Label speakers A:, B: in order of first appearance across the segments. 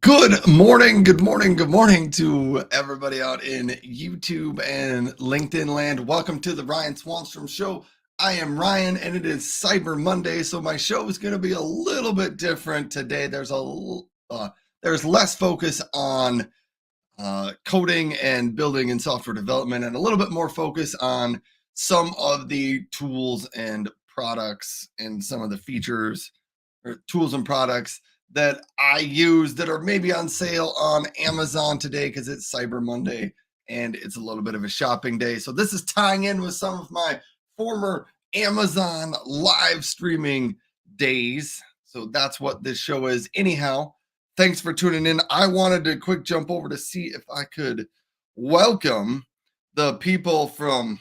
A: Good morning, good morning, good morning to everybody out in YouTube and LinkedIn land. Welcome to the Ryan Swanstrom Show. I am Ryan, and it is Cyber Monday, so my show is going to be a little bit different today. There's less focus on coding and building and software development, and a little bit more focus on some of the tools and products and some of the features or tools and products that I use that are maybe on sale on Amazon today because it's Cyber Monday and it's a little bit of a shopping day. So this is tying in with some of my former Amazon live streaming days. So that's what this show is. Anyhow, thanks for tuning in. I wanted to quick jump over to see if I could welcome the people from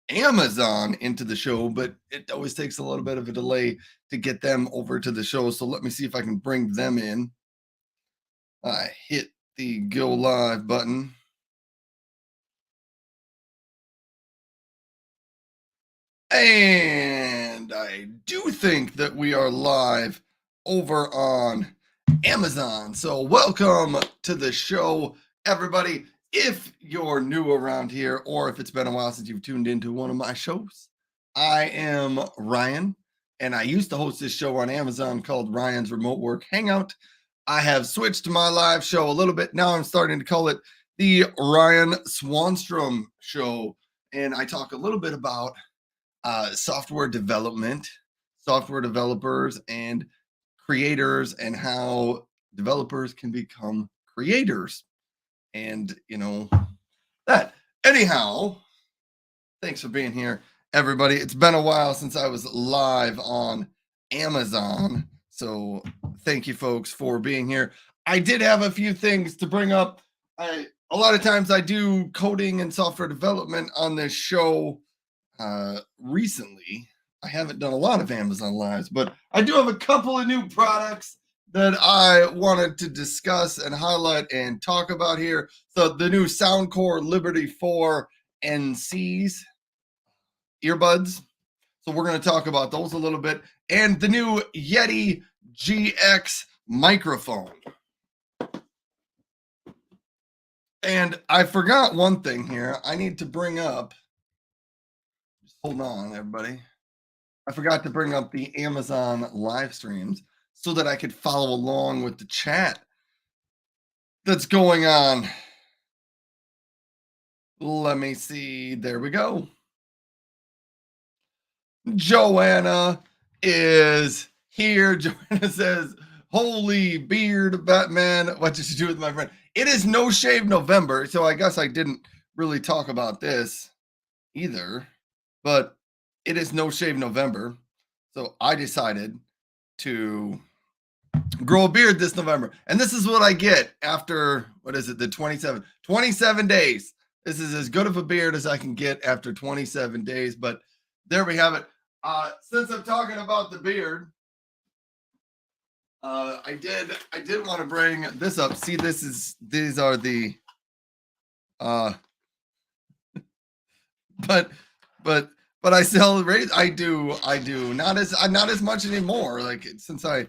A: Amazon into the show, but it always takes a little bit of a delay to get them over to the show. So let me see if I can bring them in. I hit the go live button. And I do think that we are live over on Amazon. So welcome to the show, everybody. If you're new around here, or if it's been a while since you've tuned into one of my shows, I am Ryan, and I used to host this show on Amazon called Ryan's Remote Work Hangout. I have switched my live show a little bit. Now I'm starting to call it the Ryan Swanstrom Show, and I talk a little bit about software development, software developers, and creators, and how developers can become creators. And, that. Anyhow, thanks for being here, everybody. It's been a while since I was live on Amazon. So thank you, folks, for being here. I did have a few things to bring up. A lot of times I do coding and software development on this show. Recently, I haven't done a lot of Amazon Lives, but I do have a couple of new products that I wanted to discuss and highlight and talk about here. So the new Soundcore Liberty 4 NCs earbuds. So we're going to talk about those a little bit, and the new Yeti GX microphone. And I forgot one thing here. I need to bring up, just hold on, everybody. I forgot to bring up the Amazon live streams so that I could follow along with the chat that's going on. Let me see. There we go. Joanna is here. Joanna says, "Holy beard, Batman. What did you do with my friend?" It is No Shave November, so I guess I didn't really talk about this either, but it is No Shave November. So I decided to grow a beard this November. And this is what I get after, what is it, the 27 days. This is as good of a beard as I can get after 27 days. But there we have it. Since I'm talking about the beard, I did want to bring this up. See, these are the but I sell razors. I do not as much anymore. Like, since I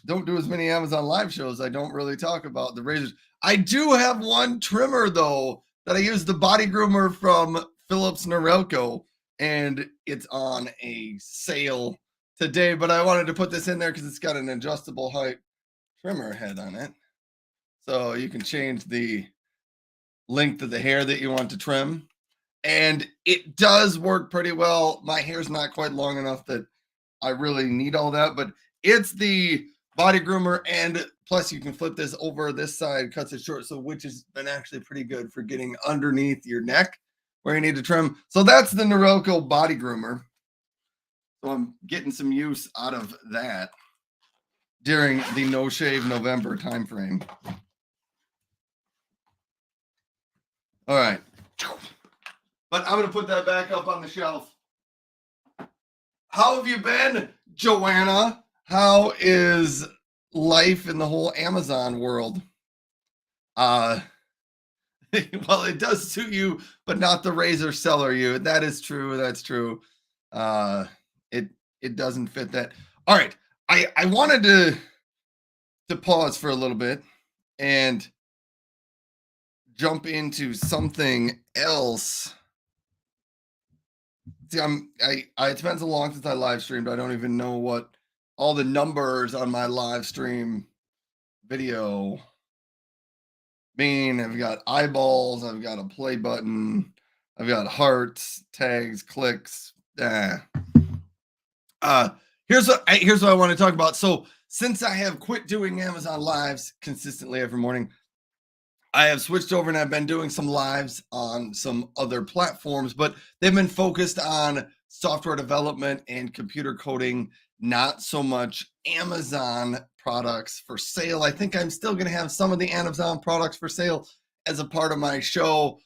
A: don't do as many Amazon live shows, I don't really talk about the razors. I do have one trimmer though that I use, the body groomer from Philips Norelco, and it's on a sale today. But I wanted to put this in there because it's got an adjustable height trimmer head on it, so you can change the length of the hair that you want to trim. And it does work pretty well. My hair's not quite long enough that I really need all that, but it's the body groomer, and plus you can flip this over this side, cuts it short, so which has been actually pretty good for getting underneath your neck where you need to trim. So that's the Norelco body groomer. So I'm getting some use out of that during the No Shave November timeframe. All right. But I'm going to put that back up on the shelf. How have you been, Joanna? How is life in the whole Amazon world? Well, it does suit you, but not the razor seller you. That is true. That's true. It doesn't fit that. All right. I wanted to to pause for a little bit and jump into something else. See, it's been so long since I live streamed. I don't even know what all the numbers on my live stream video mean. I've got eyeballs, I've got a play button, I've got hearts, tags, clicks. Uh here's what I want to talk about. So since I have quit doing Amazon lives consistently every morning, I have switched over and I've been doing some lives on some other platforms, but they've been focused on software development and computer coding, not so much Amazon products for sale. I think I'm still going to have some of the Amazon products for sale as a part of my show,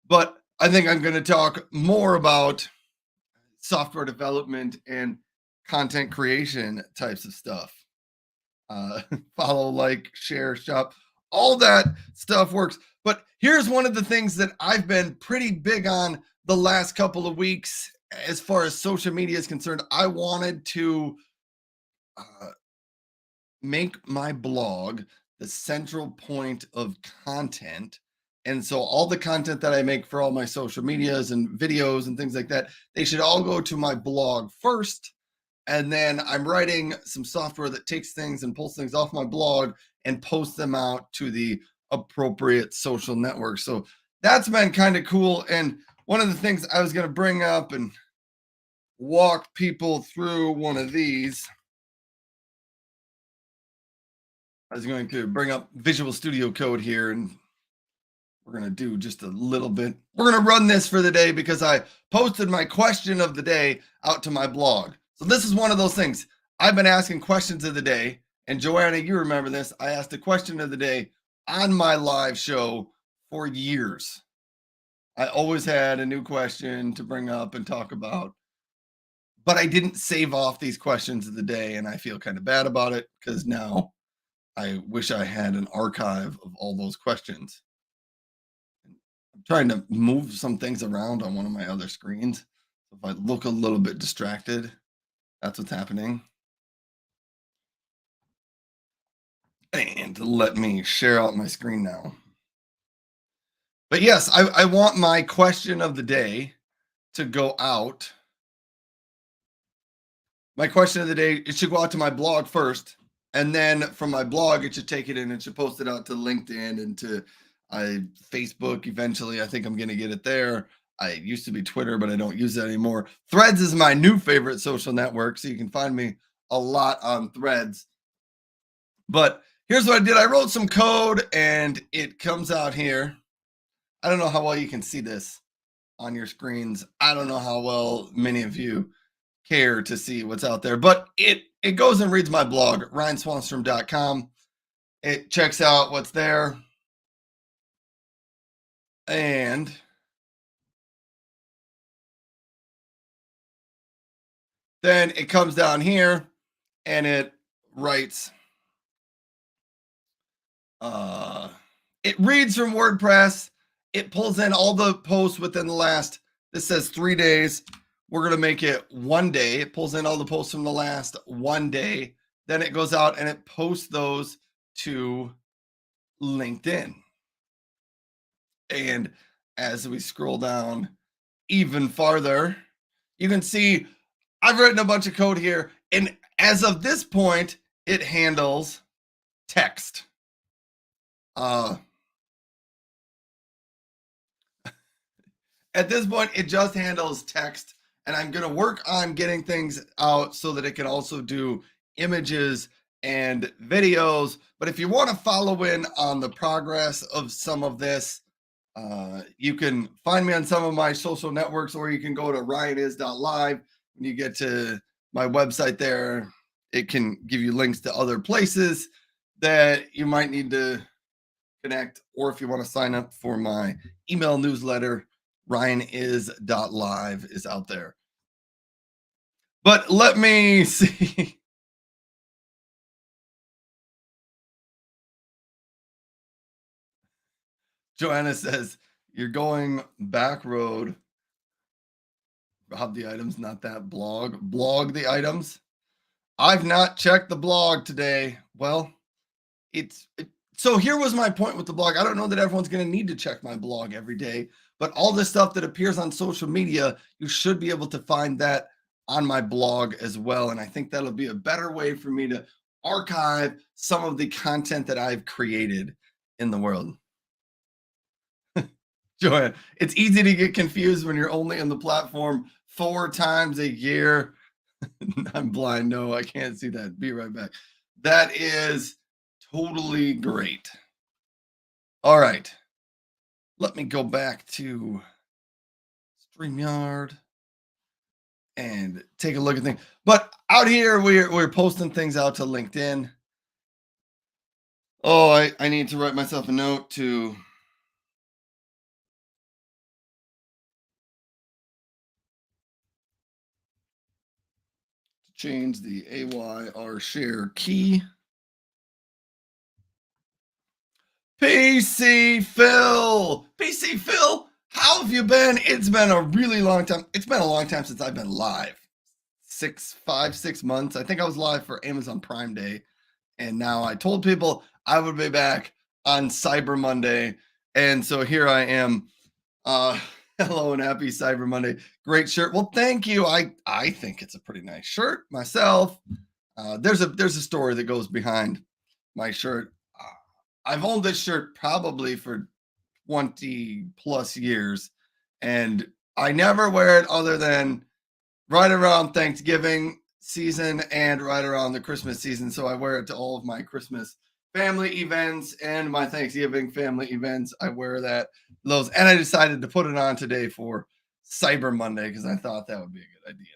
A: but I think I'm going to talk more about software development and content creation types of stuff. uh, Follow, like, share, shop, all that stuff works. But here's one of the things that I've been pretty big on the last couple of weeks as far as social media is concerned. I wanted to uh, make my blog the central point of content. And so all the content that I make for all my social medias and videos and things like that, they should all go to my blog first, and then I'm writing some software that takes things and pulls things off my blog and posts them out to the appropriate social networks. So that's been kind of cool. And one of the things I was going to bring up and walk people through one of these, I was going to bring up Visual Studio Code here, and we're going to do just a little bit. We're going to run this for the day because I posted my question of the day out to my blog. So this is one of those things. I've been asking questions of the day. And Joanna, you remember this. I asked a question of the day on my live show for years. I always had a new question to bring up and talk about. But I didn't save off these questions of the day. And I feel kind of bad about it because now I wish I had an archive of all those questions. I'm trying to move some things around on one of my other screens. If I look a little bit distracted, that's what's happening. And let me share out my screen now. But yes, I want my question of the day to go out. My question of the day, it should go out to my blog first. And then from my blog, it should take it in and should post it out to LinkedIn and to Facebook eventually. I think I'm going to get it there. I used to be Twitter, but I don't use that anymore. Threads is my new favorite social network, so you can find me a lot on Threads. But here's what I did. I wrote some code and it comes out here. I don't know how well you can see this on your screens. I don't know how well many of you care to see what's out there, but it goes and reads my blog, ryanswanstrom.com. It checks out what's there. And then it comes down here and it writes, it reads from WordPress. It pulls in all the posts within the last, this says 3 days. We're going to make it 1 day. It pulls in all the posts from the last 1 day. Then it goes out and it posts those to LinkedIn. And as we scroll down even farther, you can see I've written a bunch of code here. And as of this point, it handles text. At this point, it just handles text, and I'm going to work on getting things out so that it can also do images and videos. But if you want to follow in on the progress of some of this, you can find me on some of my social networks, or you can go to ryanis.live. When you get to my website there, it can give you links to other places that you might need to connect, or if you want to sign up for my email newsletter, ryanis.live is out there. But let me see. Joanna says, you're going back road. Rob the items, not that blog. Blog the items. I've not checked the blog today. Well, it's so here was my point with the blog. I don't know that everyone's going to need to check my blog every day, but all the stuff that appears on social media, you should be able to find that on my blog as well. And I think that'll be a better way for me to archive some of the content that I've created in the world. Joanne, it's easy to get confused when you're only on the platform 4 times a year. I'm blind. No, I can't see that. Be right back. That is totally great. All right. Let me go back to StreamYard and take a look at things. But out here, we're posting things out to LinkedIn. Oh, I need to write myself a note to change the AYR share key. PC Phil, how have you been? It's been a really long time. It's been a long time since I've been live. 6 months. I think I was live for Amazon Prime Day. And now I told people I would be back on Cyber Monday. And so here I am. Hello and happy Cyber Monday. Great shirt. Well, thank you. I think it's a pretty nice shirt myself. There's a story that goes behind my shirt. I've owned this shirt probably for 20 plus years, and I never wear it other than right around Thanksgiving season and right around the Christmas season. So I wear it to all of my Christmas family events and my Thanksgiving family events. I wear those, and I decided to put it on today for Cyber Monday because I thought that would be a good idea.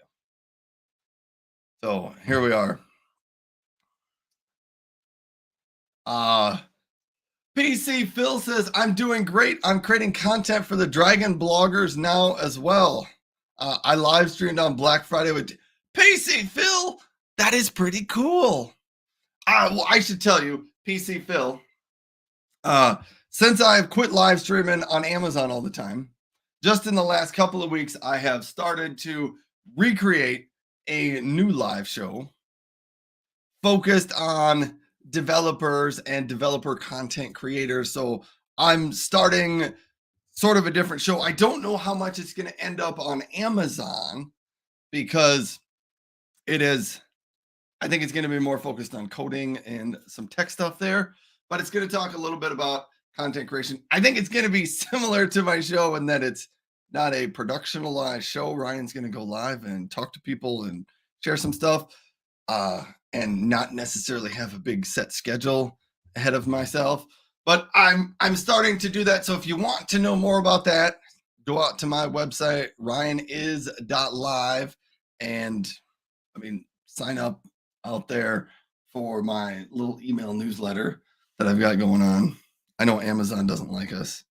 A: So here we are. PC Phil says, I'm doing great. I'm creating content for the Dragon bloggers now as well. I live streamed on Black Friday with PC Phil. That is pretty cool. Well, I should tell you, PC Phil, since I've quit live streaming on Amazon all the time, just in the last couple of weeks, I have started to recreate a new live show focused on developers and developer content creators. So I'm starting sort of a different show. I don't know how much it's going to end up on Amazon because it is, I think it's going to be more focused on coding and some tech stuff there, but it's going to talk a little bit about content creation. I think it's going to be similar to my show in that it's not a productionalized show. Ryan's going to go live and talk to people and share some stuff. And not necessarily have a big set schedule ahead of myself, but I'm starting to do that. So if you want to know more about that, go out to my website, ryanis.live, and sign up out there for my little email newsletter that I've got going on. I know Amazon doesn't like us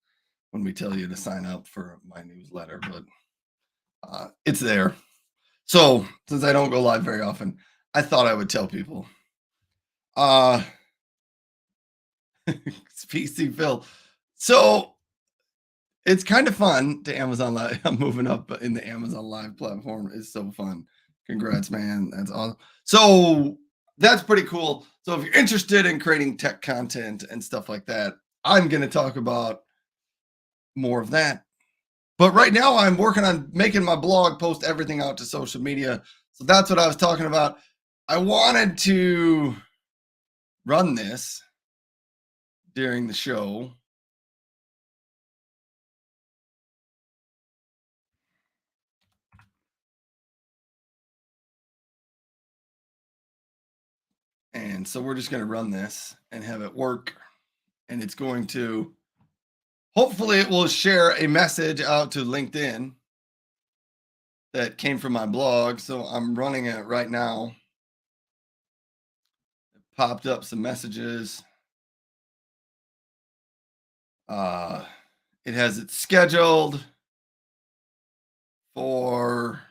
A: when we tell you to sign up for my newsletter, but it's there. So since I don't go live very often, I thought I would tell people. PC Phil. So it's kind of fun to Amazon Live. I'm moving up in the Amazon Live platform. It's so fun. Congrats, man. That's awesome. So that's pretty cool. So if you're interested in creating tech content and stuff like that, I'm going to talk about more of that. But right now I'm working on making my blog, post everything out to social media. So that's what I was talking about. I wanted to run this during the show. And so we're just going to run this and have it work. And it's going to, hopefully it will share a message out to LinkedIn that came from my blog. So I'm running it right now. It popped up some messages. It has it scheduled for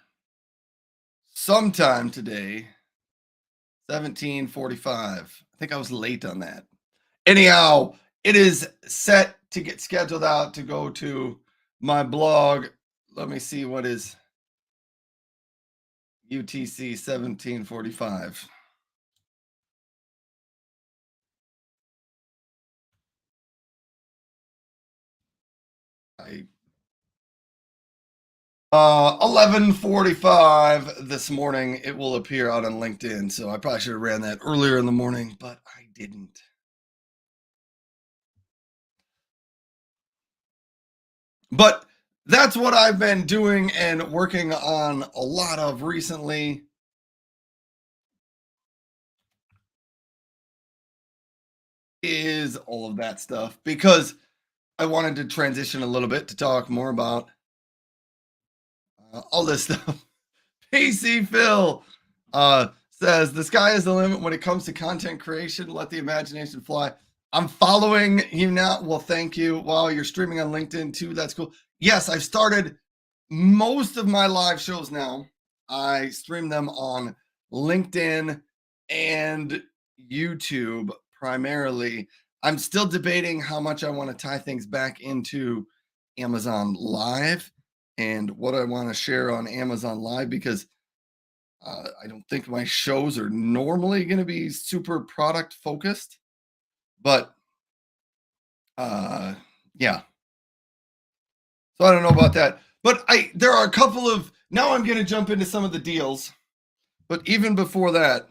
A: sometime today, 17:45. I think I was late on that. Anyhow, it is set to get scheduled out to go to my blog. Let me see what is UTC 17:45. 11:45 this morning. It will appear out on LinkedIn. So I probably should have ran that earlier in the morning, but I didn't. But that's what I've been doing and working on a lot of recently. Is all of that stuff because I wanted to transition a little bit to talk more about all this stuff. PC Phil says the sky is the limit when it comes to content creation. Let the imagination fly. I'm following you now. Well, thank you. Wow, you're streaming on LinkedIn too. That's cool. Yes, I've started most of my live shows now. I stream them on LinkedIn and YouTube primarily. I'm still debating how much I want to tie things back into Amazon Live and what I want to share on Amazon Live because I don't think my shows are normally going to be super product focused, but uh, yeah. So I don't know about that, but there are a couple of now I'm going to jump into some of the deals, but even before that,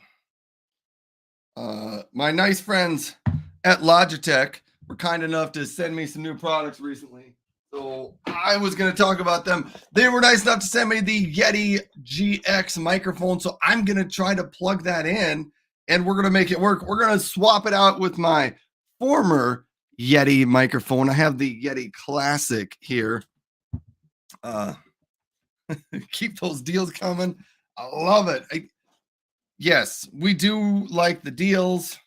A: my nice friends at Logitech were kind enough to send me some new products recently. So I was going to talk about them. They were nice enough to send me the Yeti GX microphone. So I'm going to try to plug that in and we're going to make it work. We're going to swap it out with my former Yeti microphone. I have the Yeti Classic here. Keep those deals coming. I love it. Yes, we do like the deals.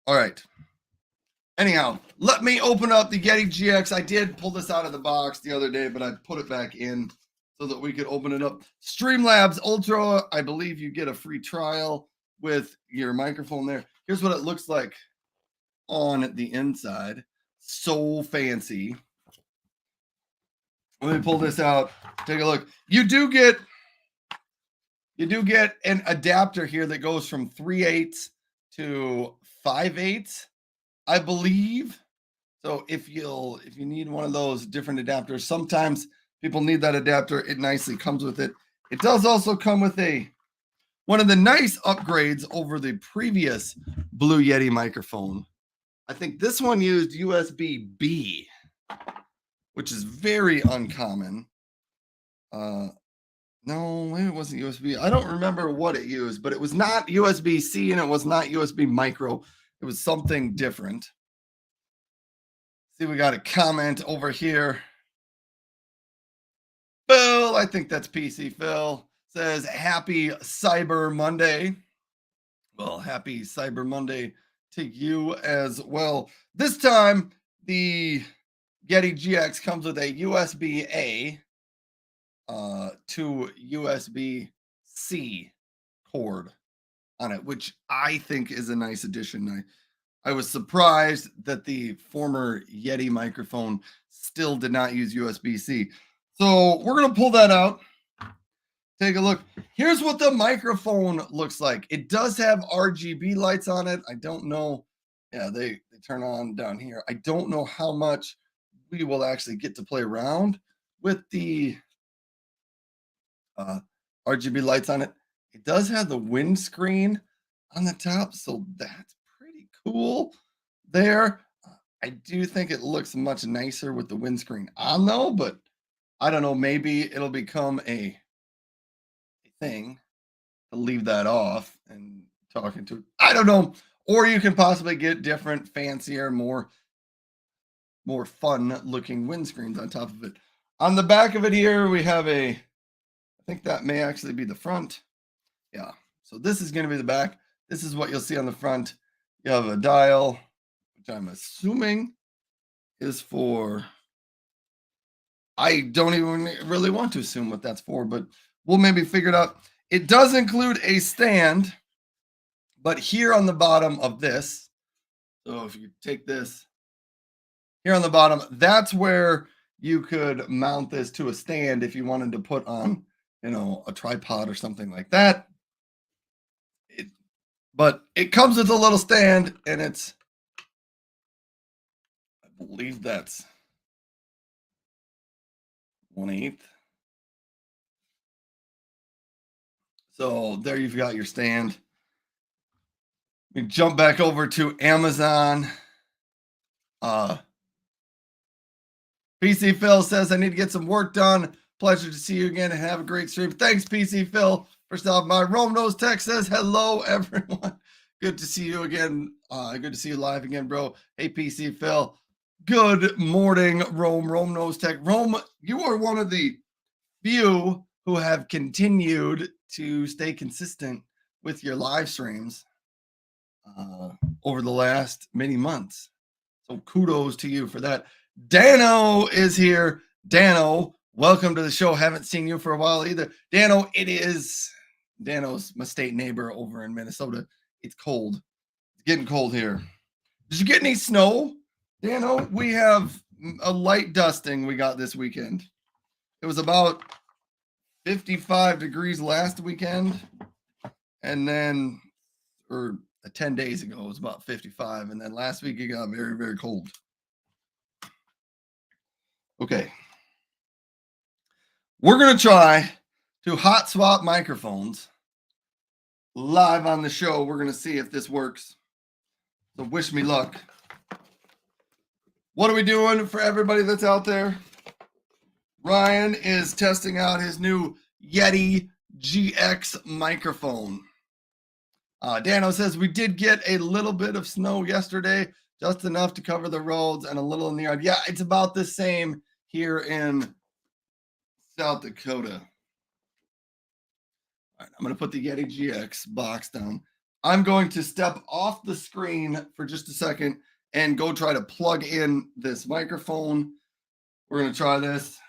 A: All right. Anyhow, let me open up the Yeti GX. I did pull this out of the box the other day, but I put it back in so that we could open it up. Streamlabs Ultra, I believe you get a free trial with your microphone there. Here's what it looks like on the inside. So fancy. Let me pull this out. Take a look. You do get an adapter here that goes from 3/8 to 5/8, I believe. So if you need one of those different adapters, sometimes people need that adapter. It nicely comes with it. It does also come with one of the nice upgrades over the previous Blue Yeti microphone. I think this one used USB-B, which is very uncommon. No, maybe it wasn't USB. I don't remember what it used, but it was not USB-C and it was not USB micro. It was something different. See, we got a comment over here. Phil, I think that's PC Phil, says happy Cyber Monday. Well, happy Cyber Monday to you as well. This time, the Yeti GX comes with a USB-A to USB-C cord on it, which I think is a nice addition. I was surprised that the former Yeti microphone still did not use USB-C. So we're going to pull that out. Take a look. Here's what the microphone looks like. It does have RGB lights on it. I don't know. Yeah, they turn on down here. I don't know how much we will actually get to play around with the RGB lights on it. It does have the windscreen on the top, so that's pretty cool there. I do think it looks much nicer with the windscreen on though, but I don't know, maybe it'll become a thing to leave that off and talking to, I don't know. Or you can possibly get different, fancier, more fun looking windscreens on top of it. On the back of it here, we have I think that may actually be the front. Yeah. So this is going to be the back. This is what you'll see on the front. You have a dial, which I'm assuming is for, I don't even really want to assume what that's for, but we'll maybe figure it out. It does include a stand, but here on the bottom of this, so if you take this here on the bottom, that's where you could mount this to a stand if you wanted to put on, a tripod or something like that. But it comes with a little stand, and it's, I believe that's 1/8. So there you've got your stand. We jump back over to Amazon. PC Phil says, I need to get some work done. Pleasure to see you again and have a great stream. Thanks, PC Phil, for stopping by. Rome Nose Tech says, hello, everyone. Good to see you again. Good to see you live again, bro. Hey, PC Phil. Good morning, Rome Nose Tech. Rome, you are one of the few who have continued to stay consistent with your live streams over the last many months. So kudos to you for that. Dano is here. Dano, welcome to the show. Haven't seen you for a while either. Dano, Dano's my state neighbor over in Minnesota. It's cold. It's getting cold here. Did you get any snow? Dano, we have a light dusting we got this weekend. It was about 55 degrees last weekend. And then, 10 days ago, it was about 55. And then last week, it got very, very cold. Okay. We're going to try to hot swap microphones live on the show. We're going to see if this works. So wish me luck. What are we doing for everybody that's out there? Ryan is testing out his new Yeti GX microphone. Dano says, we did get a little bit of snow yesterday, just enough to cover the roads and a little in the yard. Yeah, it's about the same here in South Dakota. All right, I'm going to put the Yeti GX box down. I'm going to step off the screen for just a second and go try to plug in this microphone. We're going to try this.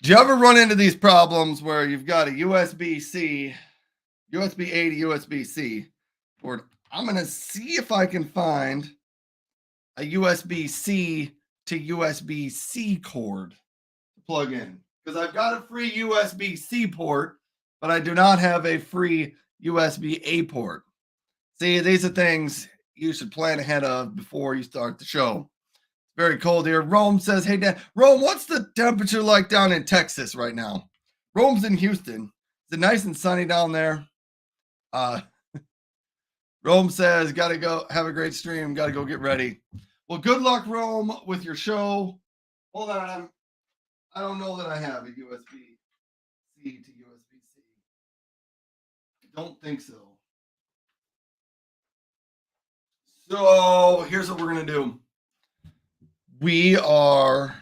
A: Do you ever run into these problems where you've got a USB-C, USB-A to USB-C port? I'm going to see if I can find a USB-C to USB-C cord to plug in. Because I've got a free USB-C port, but I do not have a free USB-A port. See, these are things you should plan ahead of before you start the show. Very cold here. Rome says, hey, Dad. Rome, what's the temperature like down in Texas right now? Rome's in Houston. Is it nice and sunny down there? Rome says, got to go have a great stream. Got to go get ready. Well, good luck, Rome, with your show. Hold on. I don't know that I have a USB-C to USB-C. I don't think so. So here's what we're going to do. We are,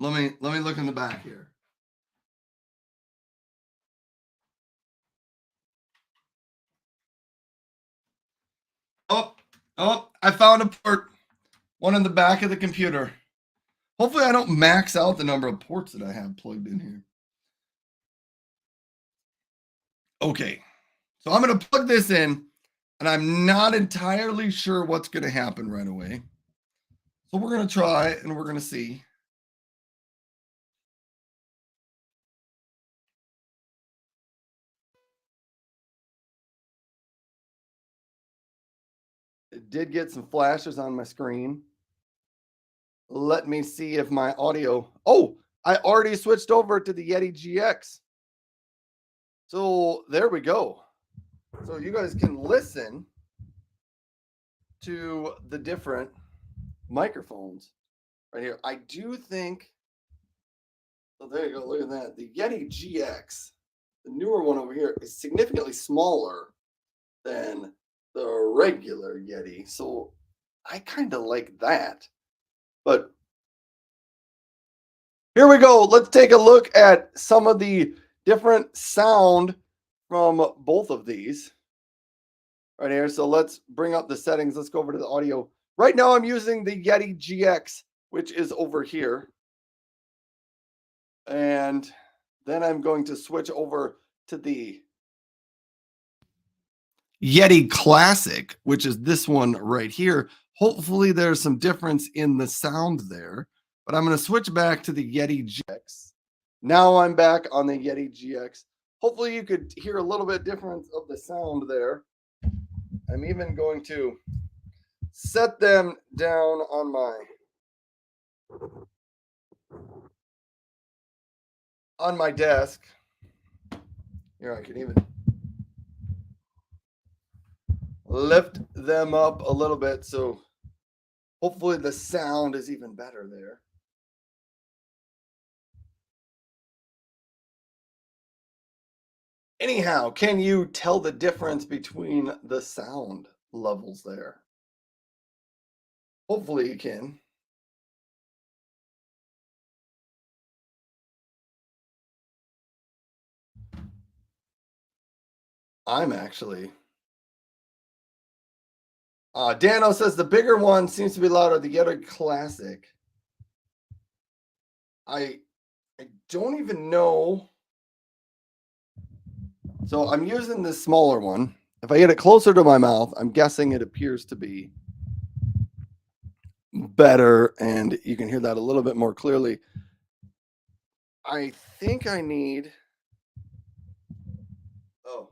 A: let me look in the back here. Oh, I found a port, one in the back of the computer. Hopefully I don't max out the number of ports that I have plugged in here. Okay, so I'm going to plug this in, and I'm not entirely sure what's going to happen right away. So we're going to try, and we're going to see. It did get some flashes on my screen. Let me see if my audio. Oh, I already switched over to the Yeti GX. So there we go. So you guys can listen to the different microphones right here. I do think. So there you go. Look at that. The Yeti GX, the newer one over here, is significantly smaller than the regular Yeti. So I kind of like that. But here we go. Let's take a look at some of the different sound from both of these right here. So let's bring up the settings. Let's go over to the audio. Right now I'm using the Yeti GX, which is over here. And then I'm going to switch over to the Yeti Classic, which is this one right here. Hopefully there's some difference in the sound there, but I'm going to switch back to the Yeti GX. Now I'm back on the Yeti GX. hopefully you could hear a little bit difference of the sound there. I'm even going to set them down on my desk. Here, I can even lift them up a little bit, so hopefully the sound is even better there. Anyhow, can you tell the difference between the sound levels there? Hopefully you can. I'm actually. Dano says the bigger one seems to be louder. The other classic. I I don't even know. So I'm using this smaller one. If I get it closer to my mouth, I'm guessing it appears to be better, and you can hear that a little bit more clearly. I think I need. Oh,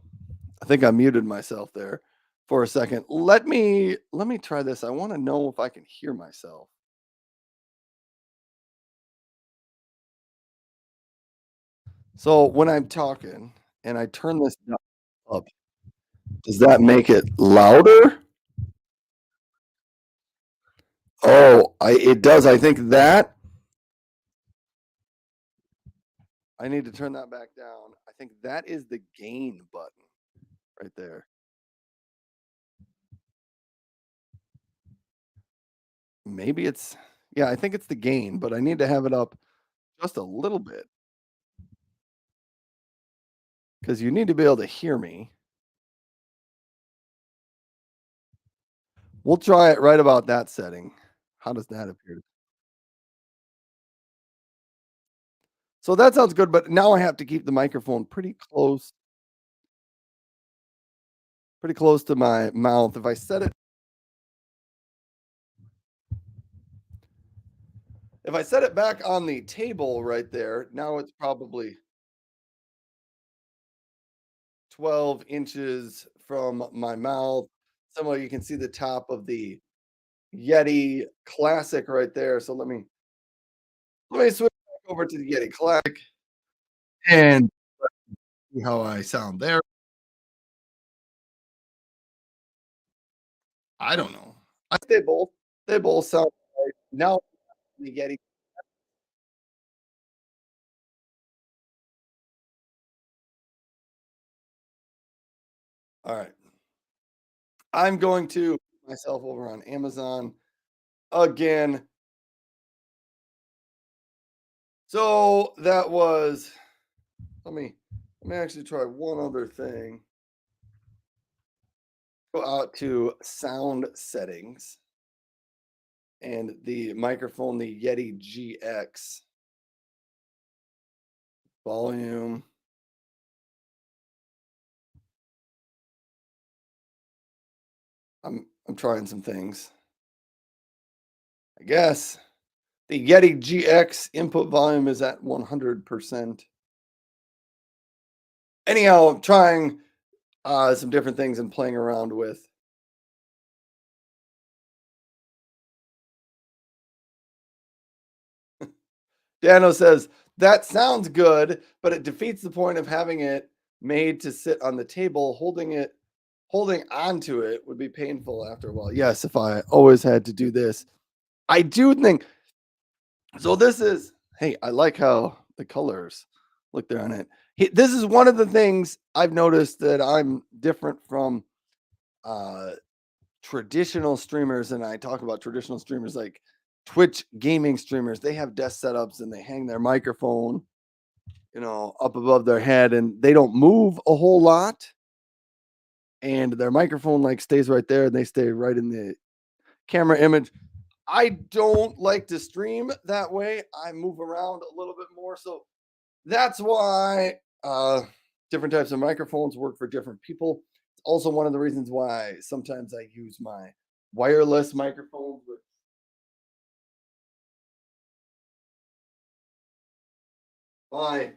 A: I think I muted myself there for a second. Let me try this. I want to know if I can hear myself. So when I'm talking and I turn this up, does that make it louder? Oh, it does. I think that I need to turn that back down. I think that is the gain button right there. Maybe it's yeah, I think it's the gain, but I need to have it up just a little bit because you need to be able to hear me. We'll try it right about that setting. How does that appear? So that sounds good, but now I have to keep the microphone pretty close to my mouth. If I set it back on the table right there, now it's probably 12 inches from my mouth. Somewhere you can see the top of the Yeti Classic right there. So let me switch back over to the Yeti Classic and see how I sound there. I don't know. I think they both sound right. Now the Yeti. All right. I'm going to put myself over on Amazon again. So that was let me actually try one other thing. Go out to sound settings and the microphone, the Yeti GX volume. I'm trying some things. I guess the Yeti GX input volume is at 100%. Anyhow, I'm trying some different things and playing around with. Dano says that sounds good, but it defeats the point of having it made to sit on the table. Holding onto it would be painful after a while. Yes, if I always had to do this, I do think so. This is hey, I like how the colors look there on it. This is one of the things I've noticed that I'm different from uh traditional streamers, and I talk about traditional streamers like Twitch gaming streamers. They have desk setups and they hang their microphone, up above their head, and they don't move a whole lot. And their microphone like stays right there, and they stay right in the camera image. I don't like to stream that way. I move around a little bit more, so that's why different types of microphones work for different people. It's also one of the reasons why sometimes I use my wireless microphones with my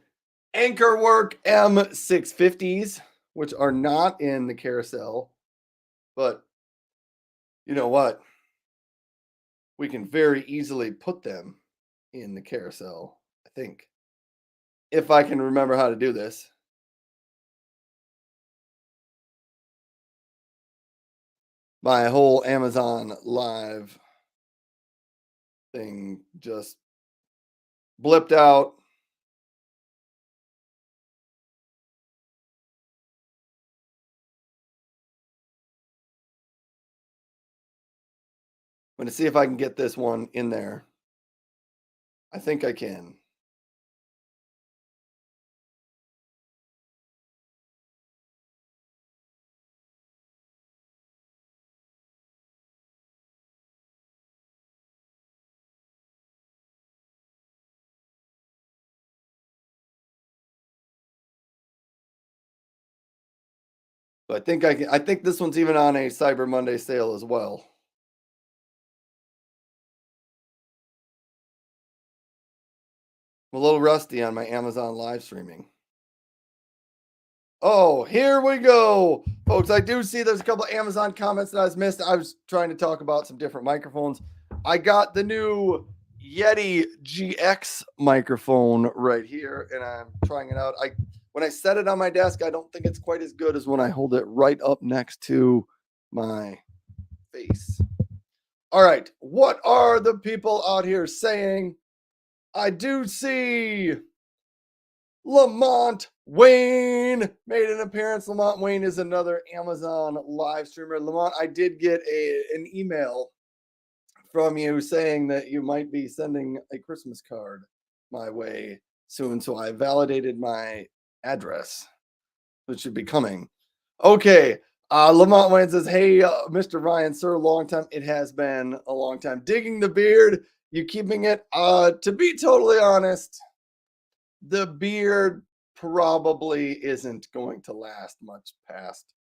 A: Anchorwork M650s, which are not in the carousel, but you know what? We can very easily put them in the carousel, I think, if I can remember how to do this. My whole Amazon Live thing just blipped out. I'm going to see if I can get this one in there. I think I can. But I think I can. I think this one's even on a Cyber Monday sale as well. I'm a little rusty on my Amazon live streaming. Oh, here we go, folks. I do see there's a couple of Amazon comments that I was missed. I was trying to talk about some different microphones. I got the new Yeti GX microphone right here, and I'm trying it out. When I set it on my desk, I don't think it's quite as good as when I hold it right up next to my face. All right, what are the people out here saying? I do see Lamont Wayne made an appearance. Lamont Wayne is another Amazon live streamer. Lamont, I did get an email from you saying that you might be sending a Christmas card my way soon. So I validated my address, which should be coming. Okay. Lamont Wayne says, "Hey, Mr. Ryan, sir, long time. It has been a long time. Digging the beard. You keeping it? To be totally honest, the beard probably isn't going to last much past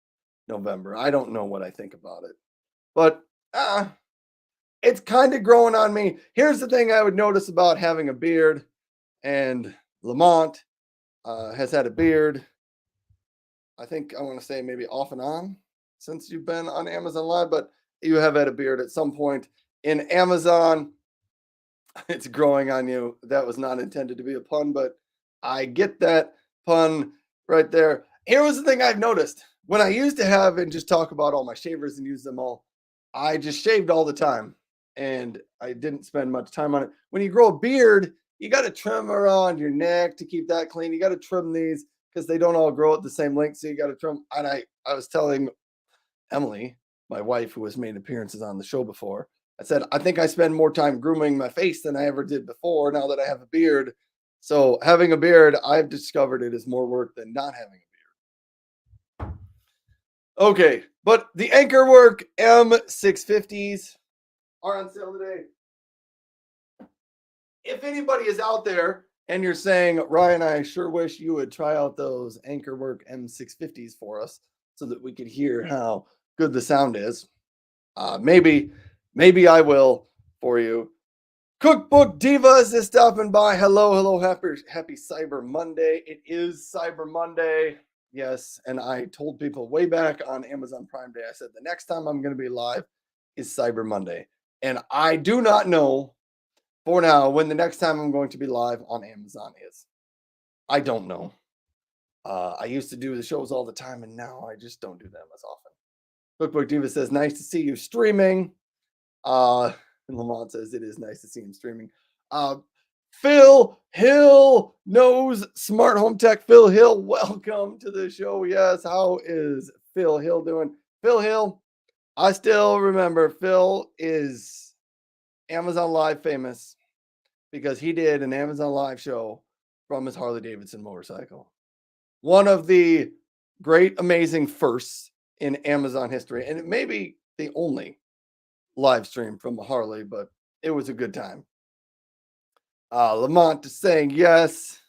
A: November. I don't know what I think about it, but it's kind of growing on me. Here's the thing I would notice about having a beard, and Lamont has had a beard. I think I want to say maybe off and on since you've been on Amazon Live, but you have had a beard at some point in Amazon. It's growing on you. That was not intended to be a pun, but I get that pun right there. Here was the thing I've noticed when I used to have and just talk about all my shavers and use them all. I just shaved all the time and I didn't spend much time on it. When you grow a beard, you got to trim around your neck to keep that clean. You got to trim these because they don't all grow at the same length. So you got to trim. And I was telling Emily, my wife, who has made appearances on the show before, I said, I think I spend more time grooming my face than I ever did before now that I have a beard. So having a beard, I've discovered it is more work than not having a beard. Okay, but the Anchorwork M650s are on sale today. If anybody is out there and you're saying, Ryan, I sure wish you would try out those Anchorwork M650s for us so that we could hear how good the sound is. Maybe I will for you. Cookbook Divas is stopping by. Hello, happy Cyber Monday. It is Cyber Monday. Yes, and I told people way back on Amazon Prime Day, I said the next time I'm going to be live is Cyber Monday. And I do not know for now when the next time I'm going to be live on Amazon is. I don't know. I used to do the shows all the time, and now I just don't do them as often. Cookbook Diva says, nice to see you streaming. And Lamont says, it is nice to see him streaming. Phil Hill knows smart home tech. Phil Hill, welcome to the show. Yes, how is Phil Hill doing? Phil Hill, I still remember Phil is Amazon Live famous because he did an Amazon Live show from his Harley Davidson motorcycle. One of the great, amazing firsts in Amazon history, and it may be the only live stream from a Harley, but it was a good time. Lamont is saying yes.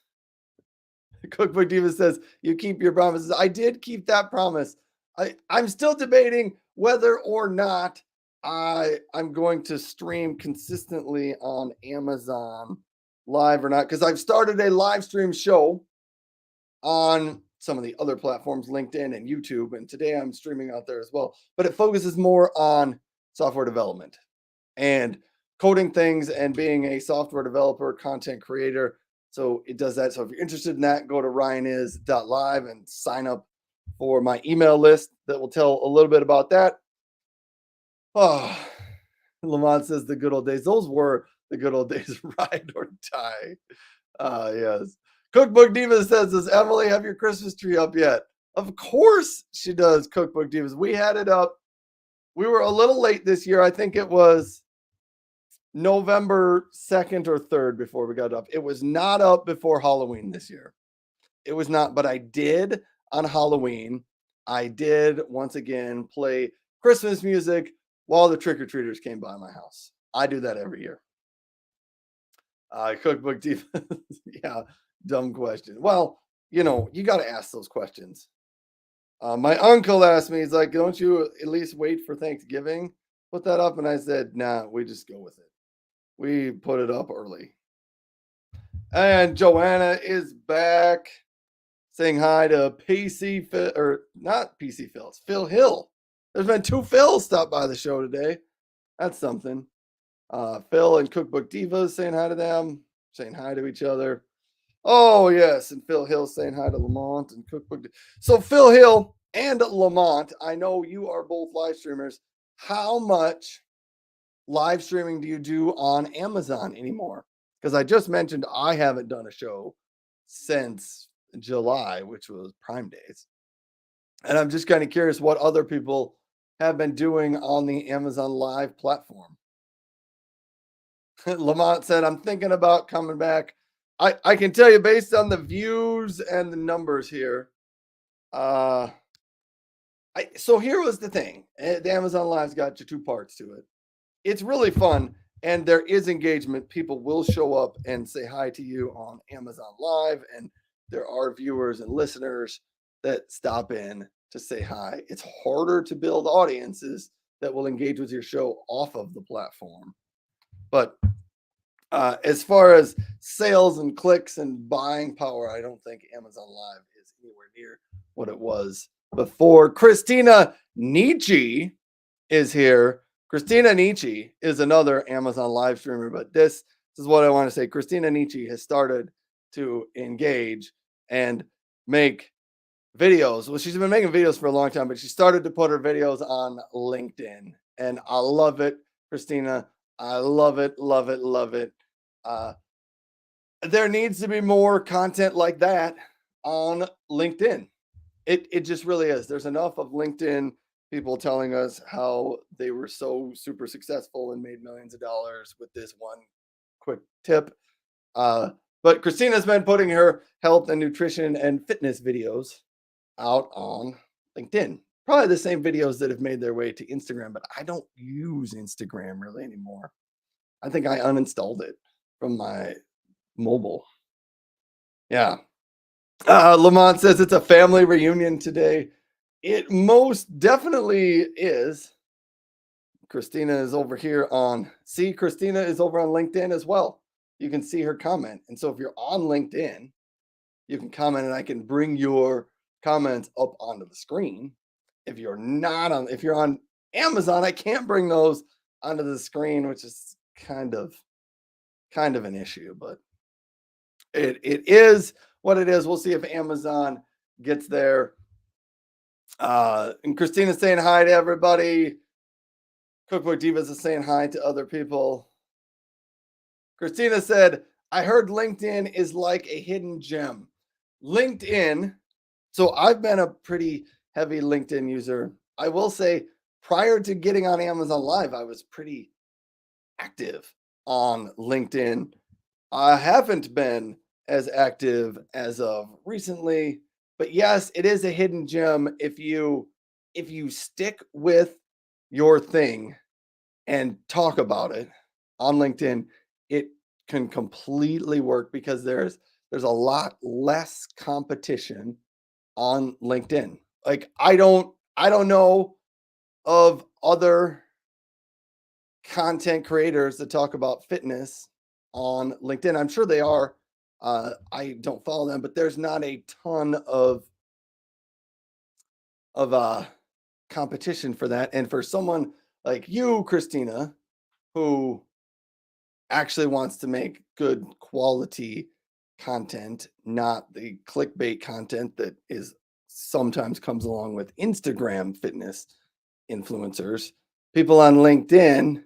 A: Cookbook Diva says, you keep your promises. I did keep that promise. I'm still debating whether or not I'm going to stream consistently on Amazon Live or not, because I've started a live stream show on some of the other platforms, LinkedIn and YouTube. And today I'm streaming out there as well. But it focuses more on software development and coding things and being a software developer, content creator. So it does that. So if you're interested in that, go to ryanis.live and sign up for my email list that will tell a little bit about that. Oh, Lamont says the good old days. Those were the good old days, ride or die. Yes. Cookbook Divas says, does Emily have your Christmas tree up yet? Of course she does, Cookbook Divas. We had it up. We were a little late this year. I think it was November 2nd or 3rd before we got up. It was not up before Halloween this year. It was not, but I did on Halloween. I did once again play Christmas music while the trick-or-treaters came by my house. I do that every year. Cookbook Diva. Yeah, dumb question. Well, you got to ask those questions. My uncle asked me, he's like, don't you at least wait for Thanksgiving? Put that up. And I said, nah, we just go with it. We put it up early. And Joanna is back saying hi to PC Phil, or not PC Phil, it's Phil Hill. There's been 2 Phils stop by the show today. That's something. Phil and Cookbook Divas saying hi to them, saying hi to each other. Oh, yes. And Phil Hill saying hi to Lamont and Cookbook. So, Phil Hill and Lamont, I know you are both live streamers. How much live streaming do you do on Amazon anymore? Because I just mentioned I haven't done a show since July, which was Prime Days. And I'm just kind of curious what other people have been doing on the Amazon Live platform. Lamont said, I'm thinking about coming back. I can tell you based on the views and the numbers here. So here was the thing. The Amazon Live's got 2 parts to it. It's really fun and there is engagement. People will show up and say hi to you on Amazon Live, and there are viewers and listeners that stop in to say hi. It's harder to build audiences that will engage with your show off of the platform. But as far as sales and clicks and buying power, I don't think Amazon Live is anywhere near what it was before. Christina Nietzsche is here. Christina Nietzsche is another Amazon live streamer, but this is what I want to say. Christina Nietzsche has started to engage and make videos. Well, she's been making videos for a long time, but she started to put her videos on LinkedIn. And I love it, Christina. I love it, love it, love it. There needs to be more content like that on LinkedIn. It just really is. There's enough of LinkedIn people telling us how they were so super successful and made millions of dollars with this one quick tip. But Christina's been putting her health and nutrition and fitness videos out on LinkedIn. Probably the same videos that have made their way to Instagram, but I don't use Instagram really anymore. I think I uninstalled it from my mobile. Yeah. Lamont says it's a family reunion today. It most definitely is. Christina is over here Christina is over on LinkedIn as well. You can see her comment. And so if you're on LinkedIn, you can comment and I can bring your comments up onto the screen. If you're on Amazon, I can't bring those onto the screen, which is kind of an issue, but it is what it is. We'll see if Amazon gets there. And Christina's saying hi to everybody. Cookbook Divas is saying hi to other people. Christina said, I heard LinkedIn is like a hidden gem. LinkedIn, so I've been a pretty heavy LinkedIn user. I will say, prior to getting on Amazon Live, I was pretty active on LinkedIn. I haven't been as active as of recently, but yes, it is a hidden gem if you stick with your thing and talk about it on LinkedIn. It can completely work because there's a lot less competition on LinkedIn. Like I don't know of other content creators that talk about fitness on LinkedIn. I'm sure they are. I don't follow them, but there's not a ton of competition for that. And for someone like you, Christina, who actually wants to make good quality content, not the clickbait content that is sometimes comes along with Instagram fitness influencers. People on LinkedIn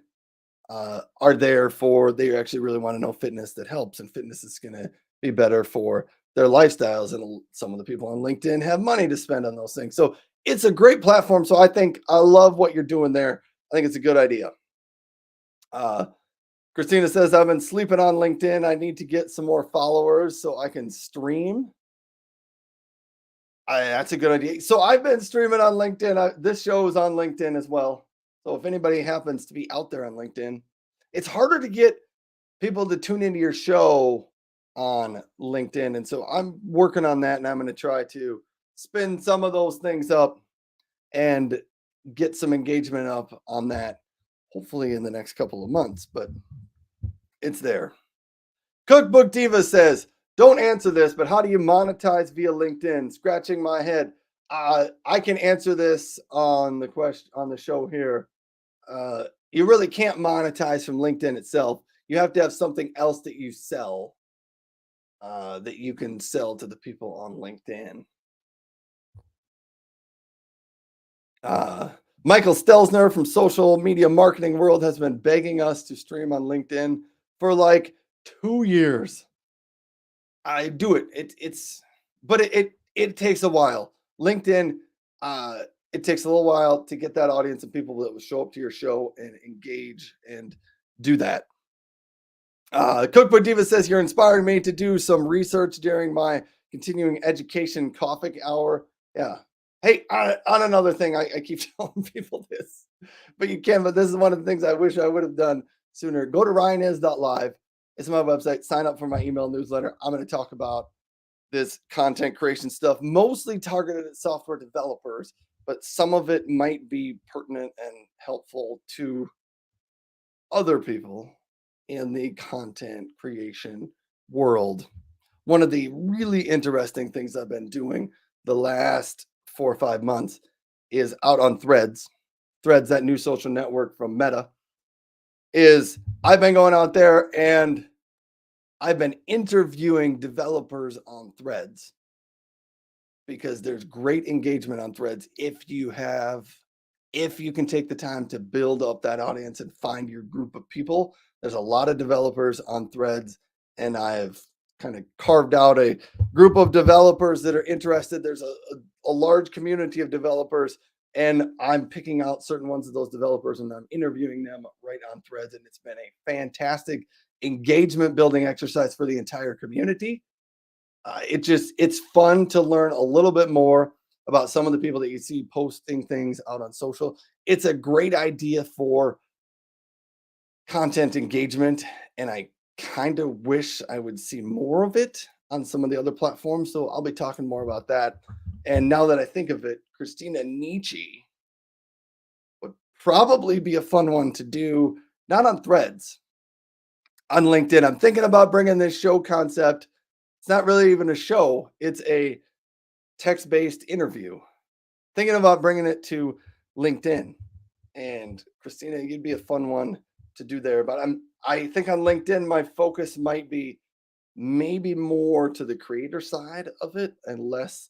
A: are there for they actually really want to know fitness that helps, and fitness is going to be better for their lifestyles. And some of the people on LinkedIn have money to spend on those things. So it's a great platform. So I think I love what you're doing there. I think it's a good idea. Uh, Christina says, I've been sleeping on LinkedIn. I need to get some more followers so I can stream. That's a good idea. So I've been streaming on LinkedIn. This show is on LinkedIn as well. So if anybody happens to be out there on LinkedIn, it's harder to get people to tune into your show on LinkedIn. And so I'm working on that, and I'm going to try to spin some of those things up and get some engagement up on that, hopefully in the next couple of months. But it's there. Cookbook Diva says, don't answer this, but how do you monetize via LinkedIn? Scratching my head. I can answer this on the question on the show here. You really can't monetize from LinkedIn itself. You have to have something else that you sell, that you can sell to the people on LinkedIn. Michael Stelzner from Social Media Marketing World has been begging us to stream on LinkedIn for like 2 years. I do it. But it takes a while. LinkedIn, it takes a little while to get that audience of people that will show up to your show and engage and do that. Cookbook Diva says, you're inspiring me to do some research during my continuing education coffee hour. Yeah. Hey, on another thing, I keep telling people this, but you can, but this is one of the things I wish I would have done sooner. Go to ryanis.live. It's my website. Sign up for my email newsletter. I'm going to talk about this content creation stuff, mostly targeted at software developers, but some of it might be pertinent and helpful to other people in the content creation world. One of the really interesting things I've been doing the last 4 or 5 months is out on Threads. Threads, that new social network from Meta, is I've been going out there and I've been interviewing developers on Threads because there's great engagement on Threads if you can take the time to build up that audience and find your group of people. There's a lot of developers on Threads, and I've kind of carved out a group of developers that are interested. There's a large community of developers, and I'm picking out certain ones of those developers and I'm interviewing them right on Threads. And it's been a fantastic engagement building exercise for the entire community. It's fun to learn a little bit more about some of the people that you see posting things out on social. It's a great idea for content engagement, and I kind of wish I would see more of it on some of the other platforms. So I'll be talking more about that. And now that I think of it, Christina Nietzsche would probably be a fun one to do, not on Threads, on LinkedIn. I'm thinking about bringing this show concept. It's not really even a show, it's a text-based interview. Thinking about bringing it to LinkedIn. And Christina, you'd be a fun one to do there. But I think on LinkedIn, my focus might be maybe more to the creator side of it and less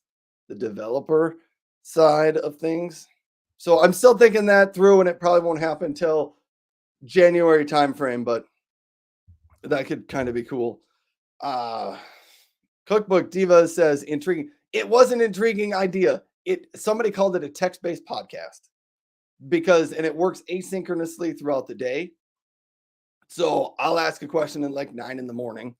A: the developer side of things. So I'm still thinking that through, and it probably won't happen until January timeframe, but that could kind of be cool. Cookbook Diva says, intriguing. It was an intriguing idea. Somebody called it a text-based podcast and it works asynchronously throughout the day. So I'll ask a question at like 9 a.m,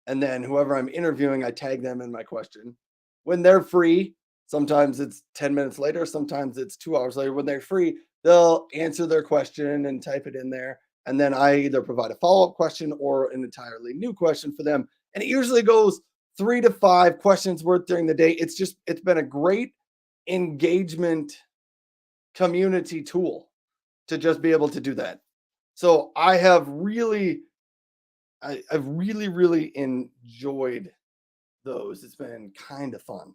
A: and then whoever I'm interviewing, I tag them in my question. When they're free, sometimes it's 10 minutes later, sometimes it's 2 hours later. When they're free, they'll answer their question and type it in there. And then I either provide a follow-up question or an entirely new question for them. And it usually goes 3 to 5 questions worth during the day. It's been a great engagement community tool to just be able to do that. So I have really I've really, really enjoyed those. It's been kind of fun.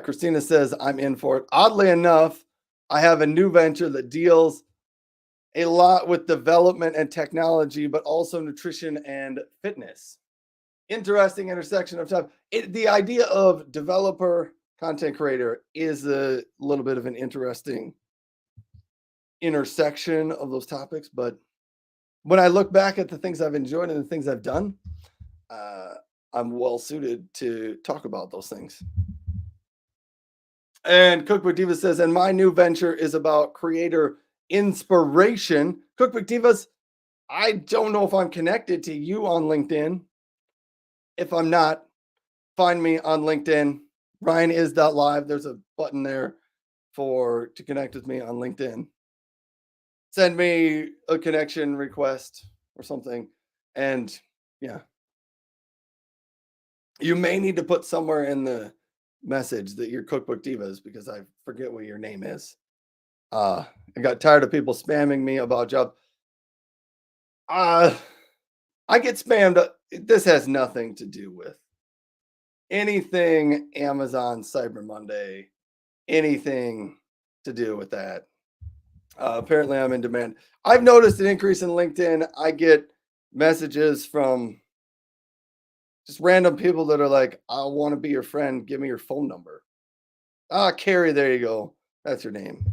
A: Christina says, I'm in for it. Oddly enough, I have a new venture that deals a lot with development and technology, but also nutrition and fitness. Interesting intersection of time. The idea of developer content creator is a little bit of an interesting intersection of those topics. But when I look back at the things I've enjoyed and the things I've done, uh, I'm well suited to talk about those things. And Cookbook Diva says, and my new venture is about creator inspiration. Cookbook Divas, I don't know if I'm connected to you on LinkedIn. If I'm not, find me on LinkedIn. RyanIs.live. There's a button there to connect with me on LinkedIn. Send me a connection request or something. And yeah, you may need to put somewhere in the message that you're Cookbook Divas because I forget what your name is. I got tired of people spamming me about job. I get spammed. This has nothing to do with anything Amazon Cyber Monday, anything to do with that. Apparently, I'm in demand. I've noticed an increase in LinkedIn. I get messages from just random people that are like, I want to be your friend. Give me your phone number. Carrie, there you go. That's your name.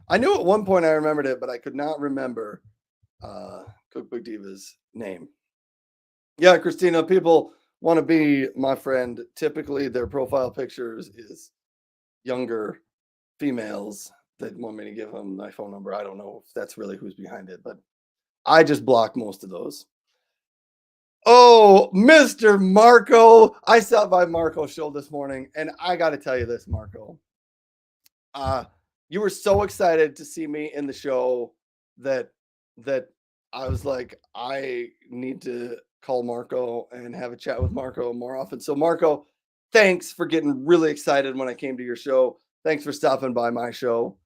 A: I knew at one point I remembered it, but I could not remember Cookbook Diva's name. Yeah, Christina, people want to be my friend. Typically, their profile pictures is younger females that want me to give them my phone number. I don't know if that's really who's behind it, but I just block most of those. Oh, Mr. Marco. I stopped by Marco's show this morning, and I got to tell you this, Marco. You were so excited to see me in the show that I was like, I need to call Marco and have a chat with Marco more often. So, Marco, thanks for getting really excited when I came to your show. Thanks for stopping by my show.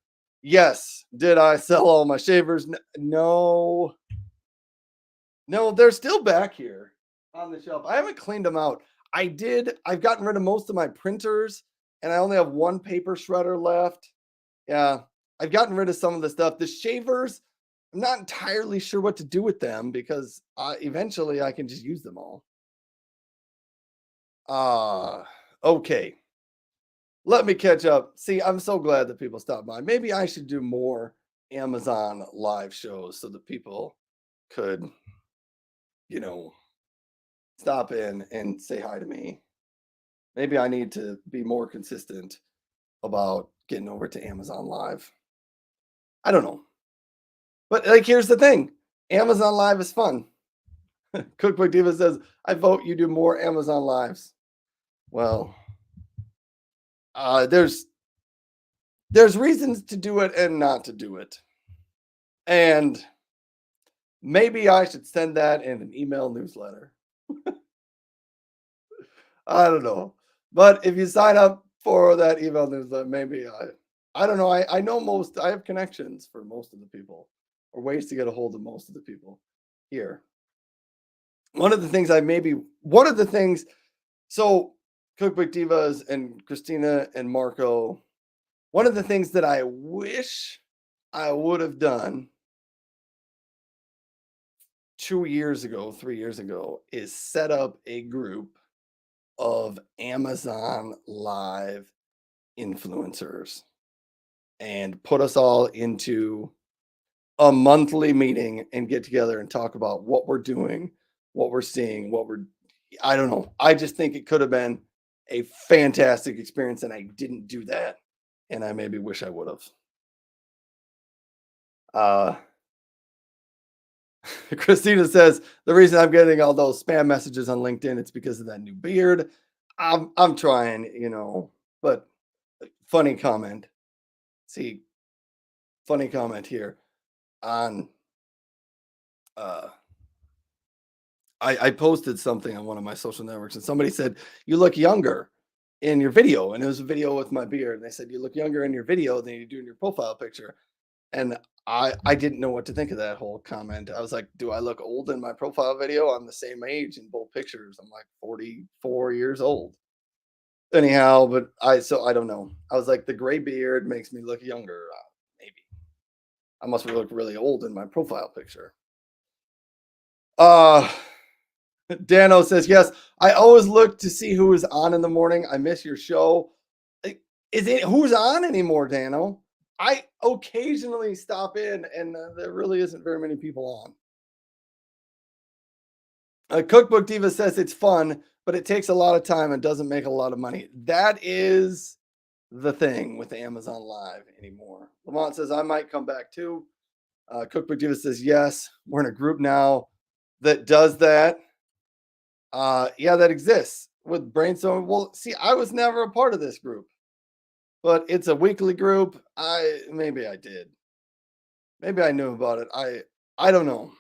A: Yes, did I sell all my shavers? No, they're still back here on the shelf. I haven't cleaned them out. I've gotten rid of most of my printers, and I only have one paper shredder left. Yeah, I've gotten rid of some of the stuff. The shavers, I'm not entirely sure what to do with them because eventually I can just use them all. Okay. Let me catch up. See, I'm so glad that people stopped by. Maybe I should do more Amazon live shows so that people could, you know, stop in and say hi to me. Maybe I need to be more consistent about getting over to Amazon Live. I don't know. But like, here's the thing. Amazon Live is fun. Cookbook Diva says, I vote you do more Amazon Lives. Well, there's reasons to do it and not to do it. And maybe I should send that in an email newsletter. I don't know. But if you sign up for that email newsletter, maybe I don't know. I know I have connections for most of the people or ways to get a hold of most of the people here. One of the things, so Cookbook Divas and Christina and Marco, one of the things that I wish I would have done 3 years ago, is set up a group of Amazon Live influencers and put us all into a monthly meeting and get together and talk about what we're doing, what we're seeing, I don't know. I just think it could have been a fantastic experience and I didn't do that. And I maybe wish I would have. Christina says the reason I'm getting all those spam messages on LinkedIn, it's because of that new beard. I'm trying, but funny comment. See, funny comment here on I posted something on one of my social networks and somebody said, you look younger in your video. And it was a video with my beard. And they said, you look younger in your video than you do in your profile picture. And I didn't know what to think of that whole comment. I was like, do I look old in my profile video? I'm the same age in both pictures. I'm like 44 years old. Anyhow, but I don't know. I was like, the gray beard makes me look younger. Maybe I must look really old in my profile picture. Uh Dano says, yes, I always look to see who is on in the morning. I miss your show. Is it who's on anymore, Dano? I occasionally stop in, and there really isn't very many people on. Cookbook Diva says it's fun, but it takes a lot of time and doesn't make a lot of money. That is the thing with Amazon Live anymore. Lamont says, I might come back too. Cookbook Diva says, yes, we're in a group now that does that. Yeah, that exists with Brainstorm. Well, see, I was never a part of this group, but it's a weekly group. Maybe I did. Maybe I knew about it. I don't know.